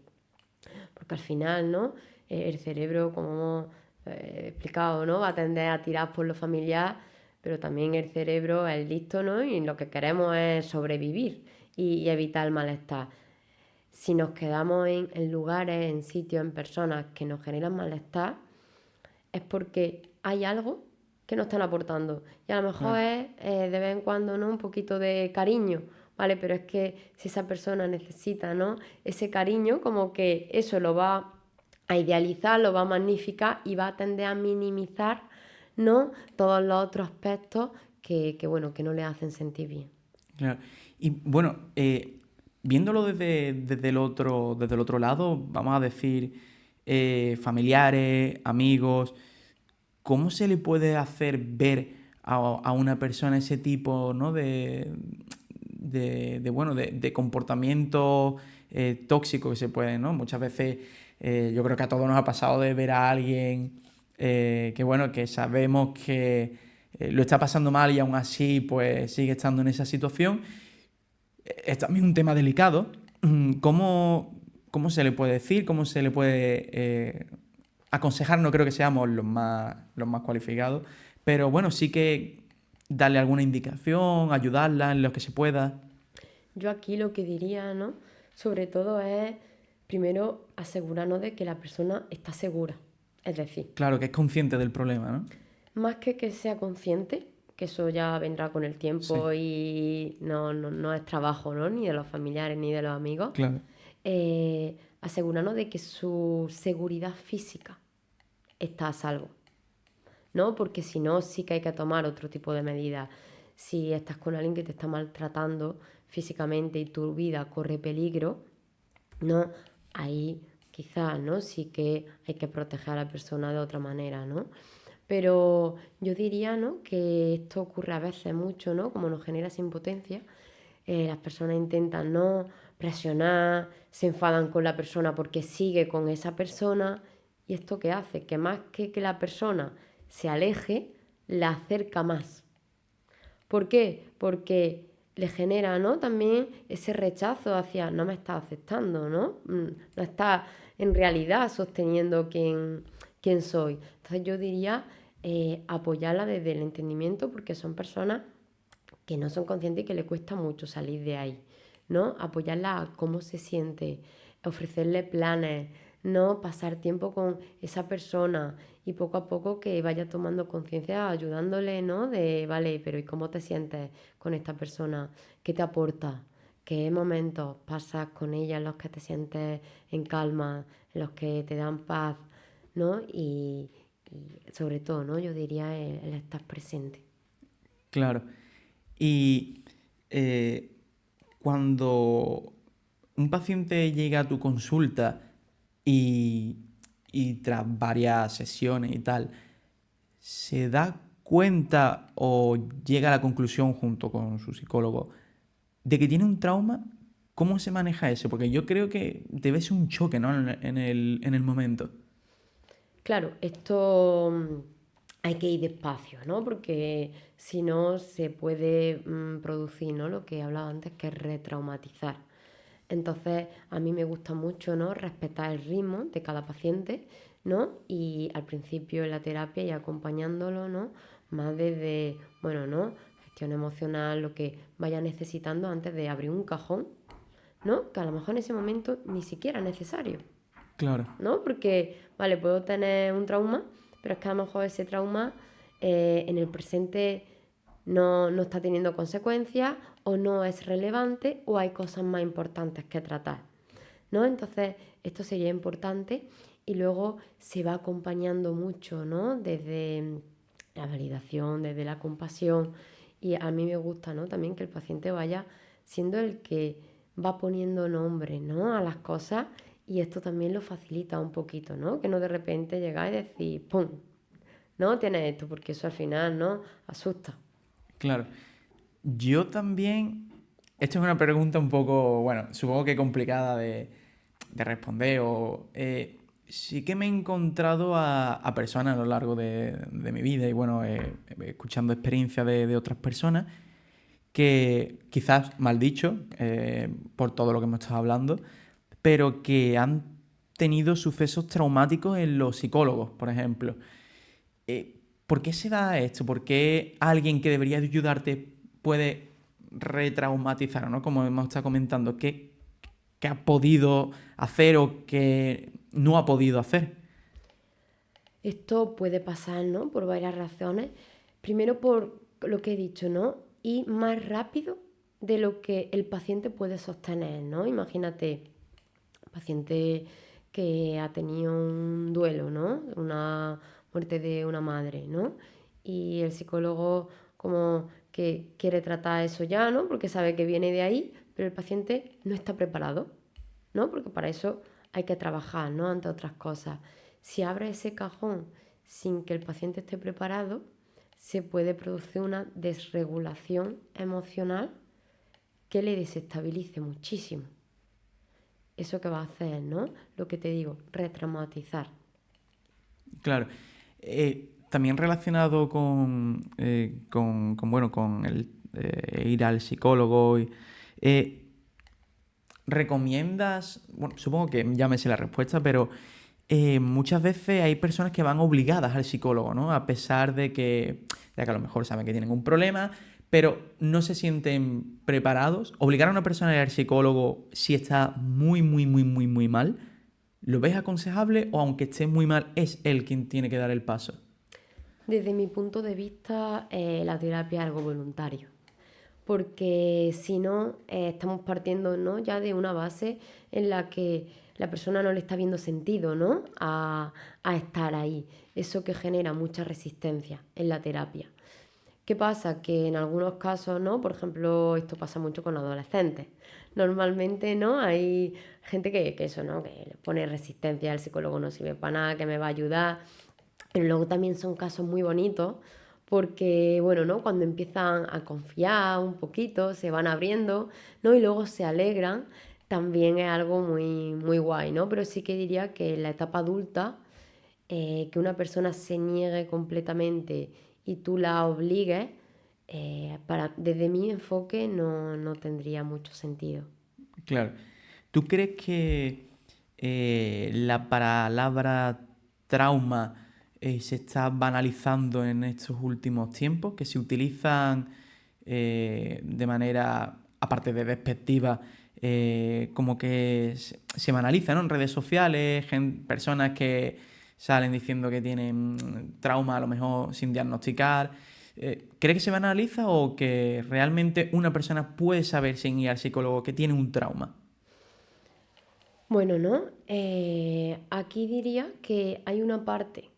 Porque al final, ¿no? El cerebro, como hemos explicado, ¿no? Va a tender a tirar por lo familiar, pero también el cerebro es listo, ¿no? Y lo que queremos es sobrevivir y evitar el malestar. Si nos quedamos en lugares, en sitios, en personas que nos generan malestar, es porque hay algo que nos están aportando. Y a lo mejor claro. es de vez en cuando, ¿no? Un poquito de cariño, ¿vale? Pero es que si esa persona necesita, ¿no? Ese cariño, como que eso lo va a idealizar, lo va a magnificar y va a tender a minimizar, ¿no? Todos los otros aspectos bueno, que no le hacen sentir bien. Claro. Y bueno, viéndolo desde el otro lado, vamos a decir, familiares, amigos, ¿cómo se le puede hacer ver a una persona ese tipo, ¿no? Bueno, de comportamiento tóxico que se puede, ¿no? Muchas veces yo creo que a todos nos ha pasado de ver a alguien que, bueno, que sabemos que lo está pasando mal y aún así pues sigue estando en esa situación. Es también un tema delicado. ¿Cómo se le puede decir? ¿Cómo se le puede aconsejar? No creo que seamos los más cualificados, pero bueno, sí que darle alguna indicación, ayudarla en lo que se pueda. Yo aquí lo que diría, ¿no? Sobre todo es, primero, asegurarnos de que la persona está segura. Es decir, Claro, que es consciente del problema, ¿no? más que sea consciente, que eso ya vendrá con el Sí, tiempo y no es trabajo, ¿no? Ni de los familiares ni de los amigos, claro. eh, asegurarnos de que su seguridad física está a salvo, ¿no? Porque si no, sí que hay que tomar otro tipo de medidas. Si estás con alguien que te está maltratando físicamente y tu vida corre peligro, ¿no? Ahí quizás, ¿no? Sí que hay que proteger a la persona de otra manera, ¿no? Pero yo diría, ¿no? Que esto ocurre a veces mucho, ¿no? Como nos genera esa impotencia, las personas intentan, ¿no? Presionar, se enfadan con la persona porque sigue con esa persona. ¿Y esto qué hace? Que más que la persona se aleje, la acerca más. ¿Por qué? Porque le genera, ¿no? También ese rechazo hacia no me está aceptando, ¿no? No está en realidad sosteniendo quién soy. Entonces yo diría apoyarla desde el entendimiento porque son personas que no son conscientes y que le cuesta mucho salir de ahí, ¿no? Apoyarla a cómo se siente, ofrecerle planes, no pasar tiempo con esa persona y poco a poco que vaya tomando conciencia, ayudándole, ¿no? De, vale, pero ¿y cómo te sientes con esta persona? ¿Qué te aporta? ¿Qué momentos pasas con ella en los que te sientes en calma, en los que te dan paz, ¿no? Y sobre todo, ¿no? Yo diría el estar presente. Claro. Y eh, cuando un paciente llega a tu consulta y, y tras varias sesiones y tal, se da cuenta o llega a la conclusión junto con su psicólogo de que tiene un trauma, ¿cómo se maneja eso? Porque yo creo que debe ser un choque, ¿no? En el momento. Claro, esto hay que ir despacio, ¿no? Porque si no se puede producir, ¿no? Lo que he hablado antes, que es retraumatizar. Entonces, a mí me gusta mucho, ¿no? Respetar el ritmo de cada paciente, ¿no? Y al principio en la terapia y acompañándolo, ¿no? Más desde, bueno, ¿no? Gestión emocional, lo que vaya necesitando antes de abrir un cajón, ¿no? Que a lo mejor en ese momento ni siquiera es necesario. Claro, ¿No? Porque, vale, puedo tener un trauma, pero es que a lo mejor ese trauma en el presente no está teniendo consecuencias o no es relevante o hay cosas más importantes que tratar, ¿no? Entonces, esto sería importante y luego se va acompañando mucho, ¿no? Desde la validación, desde la compasión y a mí me gusta, ¿no? También que el paciente vaya siendo el que va poniendo nombre, ¿no? A las cosas y esto también lo facilita un poquito, ¿no? Que no de repente llegáis y decís, ¡pum! No tienes esto, porque eso al final, ¿no? Asusta. claro. Yo también, esto es una pregunta un poco, bueno, supongo que complicada de responder, sí que me he encontrado a personas a lo largo de mi vida y bueno, escuchando experiencias de otras personas que quizás mal dicho, por todo lo que hemos estado hablando, pero que han tenido sucesos traumáticos en los psicólogos, por ejemplo. ¿Por qué se da esto? ¿Por qué alguien que debería ayudarte puede retraumatizar, ¿no? Como hemos estado comentando, ¿qué ha podido hacer o qué no ha podido hacer? Esto puede pasar, ¿no? Por varias razones. Primero por lo que he dicho, ¿no? Y más rápido de lo que el paciente puede sostener, ¿no? Imagínate, paciente que ha tenido un duelo, ¿no? Una muerte de una madre, ¿no? Y el psicólogo como que quiere tratar eso ya, ¿no? Porque sabe que viene de ahí, pero el paciente no está preparado, ¿no? Porque para eso hay que trabajar, ¿no? Ante otras cosas. Si abre ese cajón sin que el paciente esté preparado, se puede producir una desregulación emocional que le desestabilice muchísimo. Eso que va a hacer, ¿no? Lo que te digo, retraumatizar. Claro. También relacionado bueno, con el ir al psicólogo. ¿Recomiendas? Bueno, supongo que ya me sé la respuesta, pero muchas veces hay personas que van obligadas al psicólogo, ¿no? A pesar de que a lo mejor saben que tienen un problema, pero no se sienten preparados. Obligar a una persona a ir al psicólogo si está muy, muy, muy, muy, muy mal, ¿lo ves aconsejable o aunque esté muy mal es él quien tiene que dar el paso? Desde mi punto de vista, la terapia es algo voluntario, porque si no, estamos partiendo, ¿no? Ya de una base en la que la persona no le está viendo sentido, ¿no? A estar ahí. Eso que genera mucha resistencia en la terapia. ¿Qué pasa? Que en algunos casos, ¿no? Por ejemplo, esto pasa mucho con adolescentes. Normalmente, ¿no? Hay gente que eso, ¿no? Que le pone resistencia, el psicólogo no sirve para nada, que me va a ayudar. Pero luego también son casos muy bonitos porque, bueno, ¿no? Cuando empiezan a confiar un poquito, se van abriendo, ¿no? Y luego se alegran, también es algo muy, muy guay, ¿no? Pero sí que diría que en la etapa adulta, que una persona se niegue completamente y tú la obligues, desde mi enfoque no tendría mucho sentido. Claro. ¿Tú crees que la palabra trauma se está banalizando en estos últimos tiempos? Que se utilizan de manera, aparte de despectiva, como que se banaliza, ¿no? En redes sociales, personas que salen diciendo que tienen trauma a lo mejor sin diagnosticar. ¿Crees que se banaliza o que realmente una persona puede saber sin ir al psicólogo que tiene un trauma? Bueno, ¿no? Aquí diría que hay una parte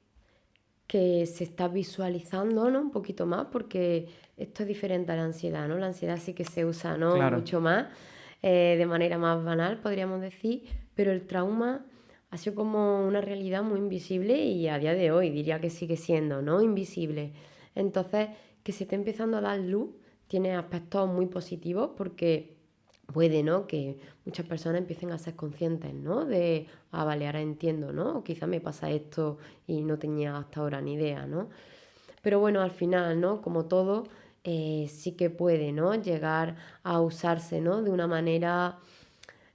que se está visualizando, ¿no? Un poquito más, porque esto es diferente a la ansiedad, ¿no? La ansiedad sí que se usa, ¿no? Claro, Mucho más, de manera más banal, podríamos decir, pero el trauma ha sido como una realidad muy invisible y a día de hoy diría que sigue siendo, ¿no? Invisible. Entonces, que se esté empezando a dar luz tiene aspectos muy positivos porque puede, ¿no? Que muchas personas empiecen a ser conscientes, ¿no? De, vale, ahora entiendo, ¿no? O quizá me pasa esto y no tenía hasta ahora ni idea, ¿no? Pero bueno, al final, ¿no? Como todo, sí que puede, ¿no? Llegar a usarse, ¿no? De una manera,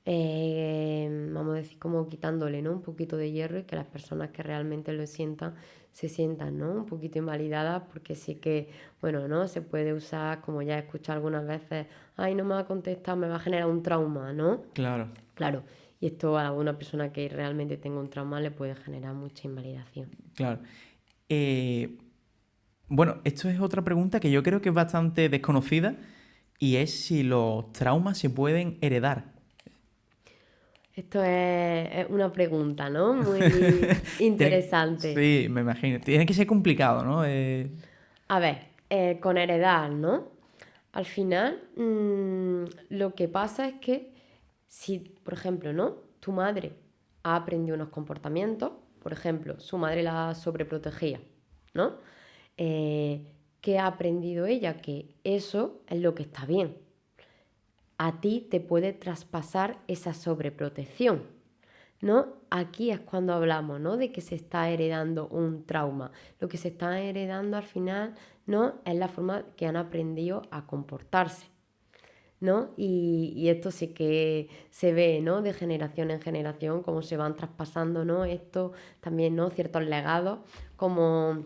vamos a decir, como quitándole, ¿no? Un poquito de hierro y que las personas que realmente lo sientan, se sientan, ¿no? Un poquito invalidadas porque sí que, bueno, ¿no? Se puede usar, como ya he escuchado algunas veces, ay, no me ha contestado, me va a generar un trauma, ¿no? claro, Claro, y esto a una persona que realmente tenga un trauma le puede generar mucha invalidación. claro. Eh, bueno, esto es otra pregunta que yo creo que es bastante desconocida y es si los traumas se pueden heredar. Esto es una pregunta, ¿no? Muy interesante. Sí, me imagino. Tiene que ser complicado, ¿no? A ver, con heredar, ¿no? Al final, lo que pasa es que si, por ejemplo, ¿no? Tu madre ha aprendido unos comportamientos, por ejemplo, su madre la sobreprotegía, ¿no? Eh, ¿Qué ha aprendido ella? Que eso es lo que está bien. A ti te puede traspasar esa sobreprotección, ¿no? Aquí es cuando hablamos, ¿no? De que se está heredando un trauma. Lo que se está heredando al final, ¿no? Es la forma que han aprendido a comportarse, ¿no? Y esto sí que se ve, ¿no? De generación en generación, cómo se van traspasando, ¿no? Esto también, ¿no? Ciertos legados, como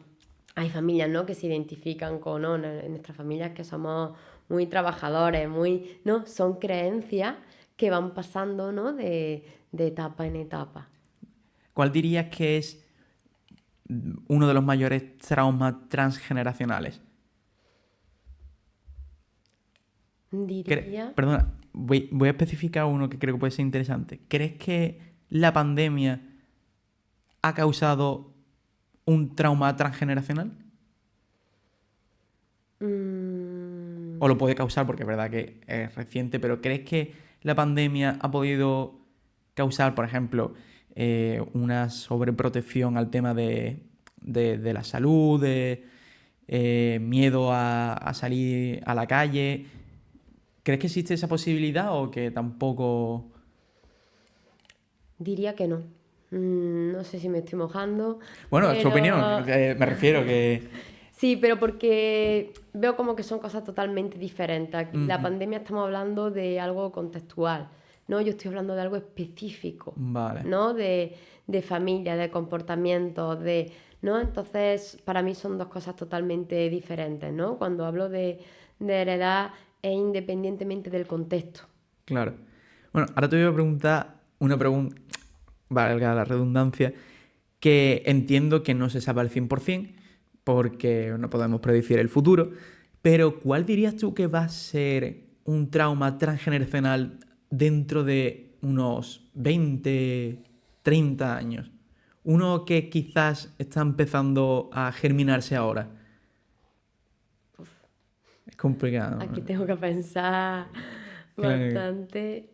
hay familias, ¿no? Que se identifican con, ¿no? En nuestras familias que somos muy trabajadores, muy, ¿no? Son creencias que van pasando, ¿no? De etapa en etapa. ¿Cuál dirías que es uno de los mayores traumas transgeneracionales? Diría, Perdona, voy a especificar uno que creo que puede ser interesante. ¿Crees que la pandemia ha causado un trauma transgeneracional? mm, O lo puede causar porque es verdad que es reciente, pero ¿crees que la pandemia ha podido causar, por ejemplo, una sobreprotección al tema de la salud, de miedo a salir a la calle? ¿Crees que existe esa posibilidad o que tampoco? diría que no. No sé si me estoy mojando, Bueno, es tu opinión, pero me refiero que... sí, pero porque veo como que son cosas totalmente diferentes. La Ujú. pandemia estamos hablando de algo contextual, ¿no? Yo estoy hablando de algo específico, Vale, ¿no? De familia, de comportamiento, ¿no? Entonces, para mí son dos cosas totalmente diferentes, ¿no? Cuando hablo de heredad es independientemente del contexto. claro. Bueno, ahora te voy a preguntar una pregunta, valga la redundancia, que entiendo que no se sabe al 100% porque no podemos predecir el futuro, pero ¿cuál dirías tú que va a ser un trauma transgeneracional dentro de unos 20, 30 años? Uno que quizás está empezando a germinarse ahora. Es complicado. Aquí tengo que pensar Claro. bastante.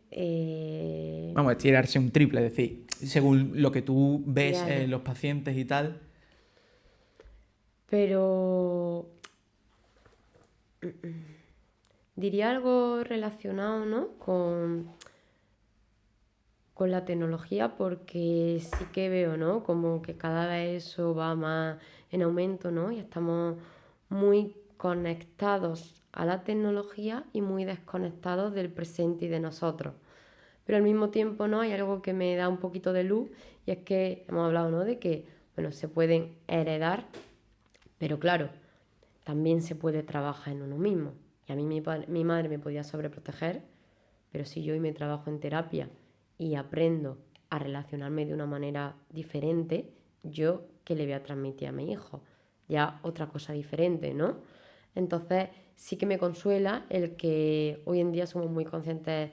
Vamos, a tirarse un triple, es decir, según lo que tú ves Claro. en los pacientes y tal. Pero diría algo relacionado, ¿no? Con la tecnología, porque sí que veo, ¿no? Como que cada vez eso va más en aumento, ¿no? Y estamos muy conectados a la tecnología y muy desconectados del presente y de nosotros. Pero al mismo tiempo, ¿no? Hay algo que me da un poquito de luz y es que hemos hablado, ¿no? De que, bueno, se pueden heredar, pero claro, también se puede trabajar en uno mismo. Y a mí mi madre me podía sobreproteger, pero si yo hoy me trabajo en terapia y aprendo a relacionarme de una manera diferente, yo qué le voy a transmitir a mi hijo. Ya otra cosa diferente, ¿no? Entonces sí que me consuela el que hoy en día somos muy conscientes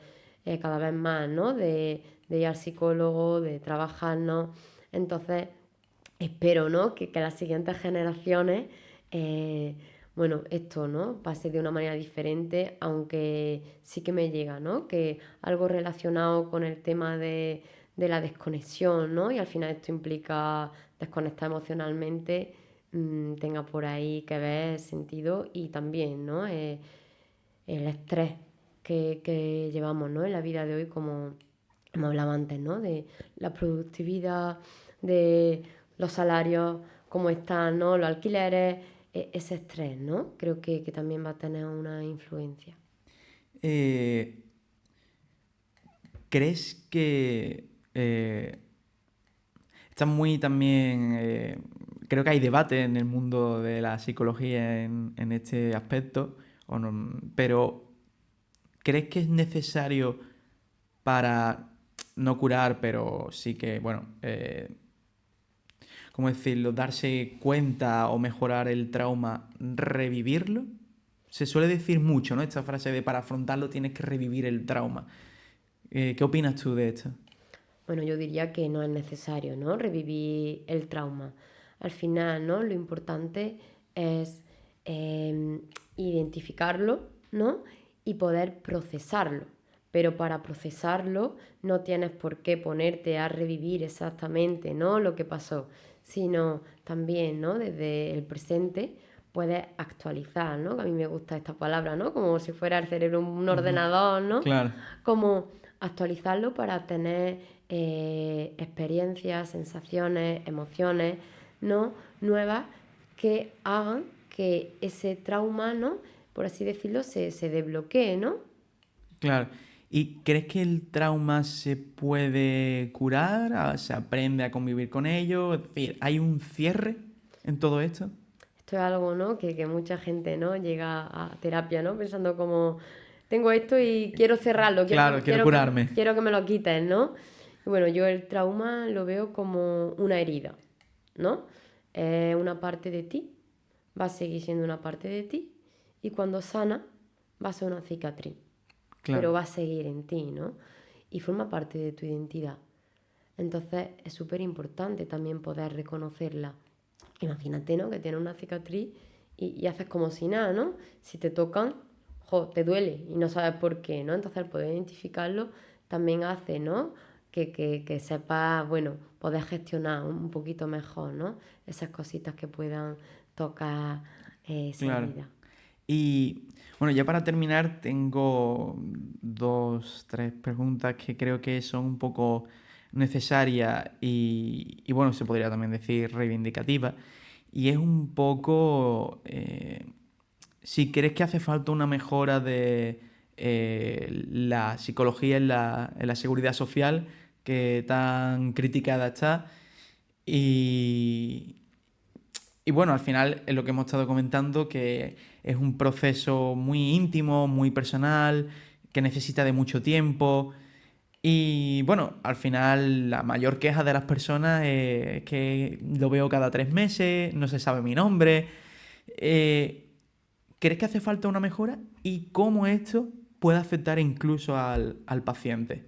cada vez más, ¿no? De ir al psicólogo, de trabajarnos. Entonces espero, ¿no? Que las siguientes generaciones, eh, bueno, esto, ¿no? Pase de una manera diferente, aunque sí que me llega, ¿no? Que algo relacionado con el tema de la desconexión, ¿no? Y al final esto implica desconectar emocionalmente, tenga por ahí que ver sentido y también, ¿no? El estrés que llevamos, ¿no? En la vida de hoy, como hemos hablado antes, ¿no? De la productividad, de los salarios, cómo están, ¿no? Los alquileres, ese estrés, ¿no? Creo que también va a tener una influencia. Eh, ¿Crees que está muy también... creo que hay debate en el mundo de la psicología en este aspecto, o no, pero ¿crees que es necesario para no curar, pero sí que, bueno, ¿cómo decirlo? Darse cuenta o mejorar el trauma, revivirlo? Se suele decir mucho, ¿no? Esta frase de para afrontarlo tienes que revivir el trauma. ¿Qué opinas tú de esto? Bueno, yo diría que no es necesario, ¿no? Revivir el trauma. Al final, ¿no? Lo importante es identificarlo, ¿no? Y poder procesarlo. Pero para procesarlo no tienes por qué ponerte a revivir exactamente, ¿no? Lo que pasó, sino también, ¿no? Desde el presente puedes actualizar, ¿no? Que a mí me gusta esta palabra, ¿no? Como si fuera el cerebro un ordenador, ¿no? Claro. Como actualizarlo para tener experiencias, sensaciones, emociones, ¿no? Nuevas que hagan que ese trauma, ¿no? Por así decirlo, se desbloquee, ¿no? Claro. ¿Y crees que el trauma se puede curar? ¿Se aprende a convivir con ello? Es decir, ¿hay un cierre en todo esto? Esto es algo, ¿no? Que mucha gente, ¿no? Llega a terapia, ¿no? Pensando como, tengo esto y quiero cerrarlo, Claro, quiero curarme. quiero que me lo quiten, ¿no? Y bueno, yo el trauma lo veo como una herida, ¿no? Es una parte de ti, va a seguir siendo una parte de ti y cuando sana va a ser una cicatriz, pero Claro. va a seguir en ti, ¿no? Y forma parte de tu identidad. Entonces es súper importante también poder reconocerla. Imagínate, ¿no? Que tienes una cicatriz y haces como si nada, ¿no? Si te tocan, te duele y no sabes por qué, ¿no? Entonces el poder identificarlo también hace, ¿no? Que sepas, bueno, poder gestionar un poquito mejor, ¿no? Esas cositas que puedan tocar esa Claro. herida. Y bueno, ya para terminar, tengo dos, tres preguntas que creo que son un poco necesarias y bueno, se podría también decir reivindicativas. Y es un poco si crees que hace falta una mejora de la psicología en la seguridad social, que tan criticada está. Y, y bueno, al final es lo que hemos estado comentando, que es un proceso muy íntimo, muy personal, que necesita de mucho tiempo. Y bueno, al final la mayor queja de las personas es que lo veo cada 3 meses, no se sabe mi nombre. Eh, ¿Crees que hace falta una mejora? ¿Y cómo esto puede afectar incluso al paciente?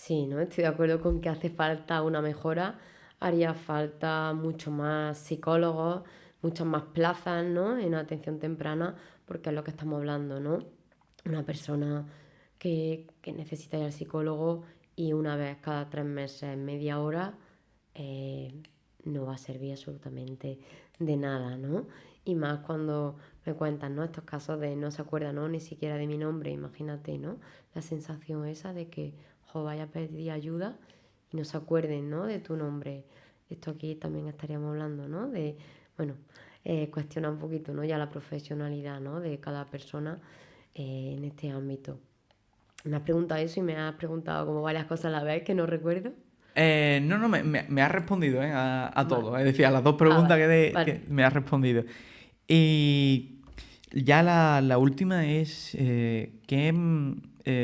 Sí, ¿no? Estoy de acuerdo con que hace falta una mejora, haría falta mucho más psicólogos, muchas más plazas, ¿no? En atención temprana, porque es lo que estamos hablando, ¿no? Una persona que necesita ir al psicólogo y una vez cada 3 meses, media hora, eh, no va a servir absolutamente de nada, ¿no? Y más cuando me cuentan, ¿no? Estos casos de no se acuerda, ¿no? Ni siquiera de mi nombre, imagínate, ¿no? La sensación esa de que, jo, vaya a pedir ayuda y no se acuerden, ¿no? De tu nombre. Esto aquí también estaríamos hablando, ¿no? De, bueno, cuestiona un poquito, ¿no? Ya la profesionalidad, ¿no? De cada persona en este ámbito. Me has preguntado eso y me has preguntado como varias cosas a la vez que no recuerdo. No, me has respondido a Vale. todo. Es decir, a las dos Ah, preguntas vale, que vale. me has respondido. Y ya la última es, ¿qué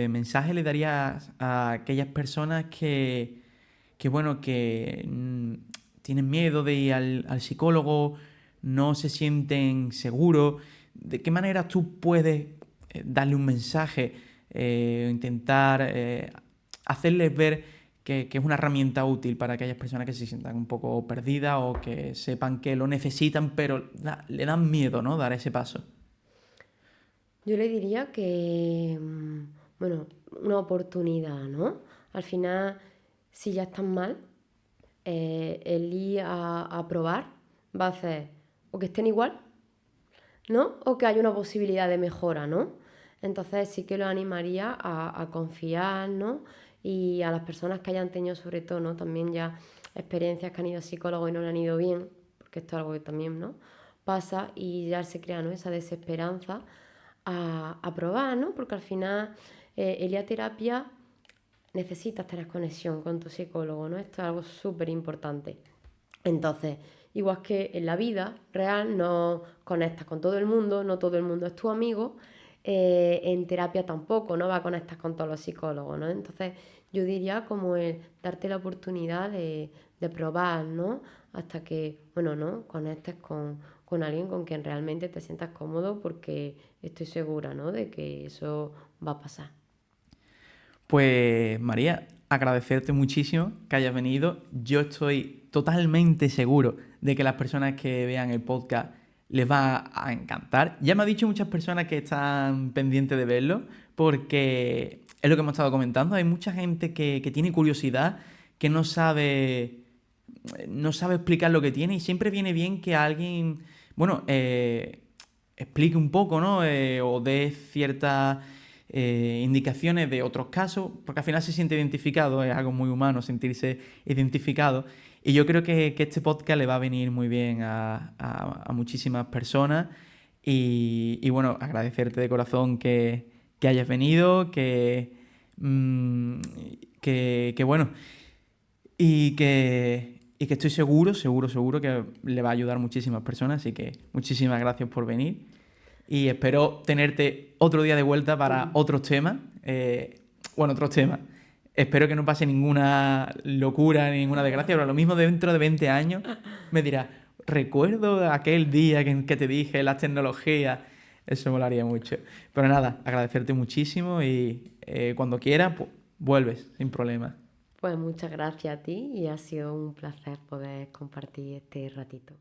mensaje le darías a aquellas personas bueno, tienen miedo de ir al psicólogo, no se sienten seguros? ¿De qué manera tú puedes darle un mensaje, intentar hacerles ver que es una herramienta útil para aquellas personas que se sientan un poco perdidas o que sepan que lo necesitan, pero le dan miedo, ¿no? Dar ese paso. Yo le diría que, bueno, una oportunidad, ¿no? Al final, si ya están mal, el ir a probar va a hacer o que estén igual, ¿no? O que haya una posibilidad de mejora, ¿no? Entonces sí que lo animaría a confiar, ¿no? Y a las personas que hayan tenido sobre todo, ¿no? También ya experiencias que han ido a psicólogos y no le han ido bien, porque esto es algo que también, ¿no? Pasa y ya se crea, ¿no? Esa desesperanza a probar, ¿no? Porque al final el ir a terapia necesitas tener conexión con tu psicólogo, ¿no? Esto es algo súper importante. Entonces, igual que en la vida real no conectas con todo el mundo, no todo el mundo es tu amigo, en terapia tampoco, no va a conectar con todos los psicólogos, ¿no? Entonces, yo diría como el darte la oportunidad de probar, ¿no? Hasta que, bueno, ¿no? Conectes con alguien con quien realmente te sientas cómodo porque estoy segura, ¿no? De que eso va a pasar. Pues María, agradecerte muchísimo que hayas venido. Yo estoy totalmente seguro de que las personas que vean el podcast les va a encantar. Ya me ha dicho muchas personas que están pendientes de verlo, porque es lo que hemos estado comentando. Hay mucha gente que tiene curiosidad, que no sabe explicar lo que tiene, y siempre viene bien que alguien, bueno, explique un poco, ¿no? O dé ciertas indicaciones de otros casos, porque al final se siente identificado, es algo muy humano sentirse identificado. Y yo creo que este podcast le va a venir muy bien a muchísimas personas. Y bueno, agradecerte de corazón que hayas venido, mm, que bueno, y que estoy seguro que le va a ayudar a muchísimas personas. Así que muchísimas gracias por venir. Y espero tenerte otro día de vuelta para otros temas. Bueno, otros temas. Espero que no pase ninguna locura ni ninguna desgracia, pero lo mismo dentro de 20 años me dirás, recuerdo aquel día que te dije las tecnologías. Eso me molaría mucho. Pero nada, agradecerte muchísimo y cuando quieras, pues, vuelves sin problema. Pues muchas gracias a ti y ha sido un placer poder compartir este ratito.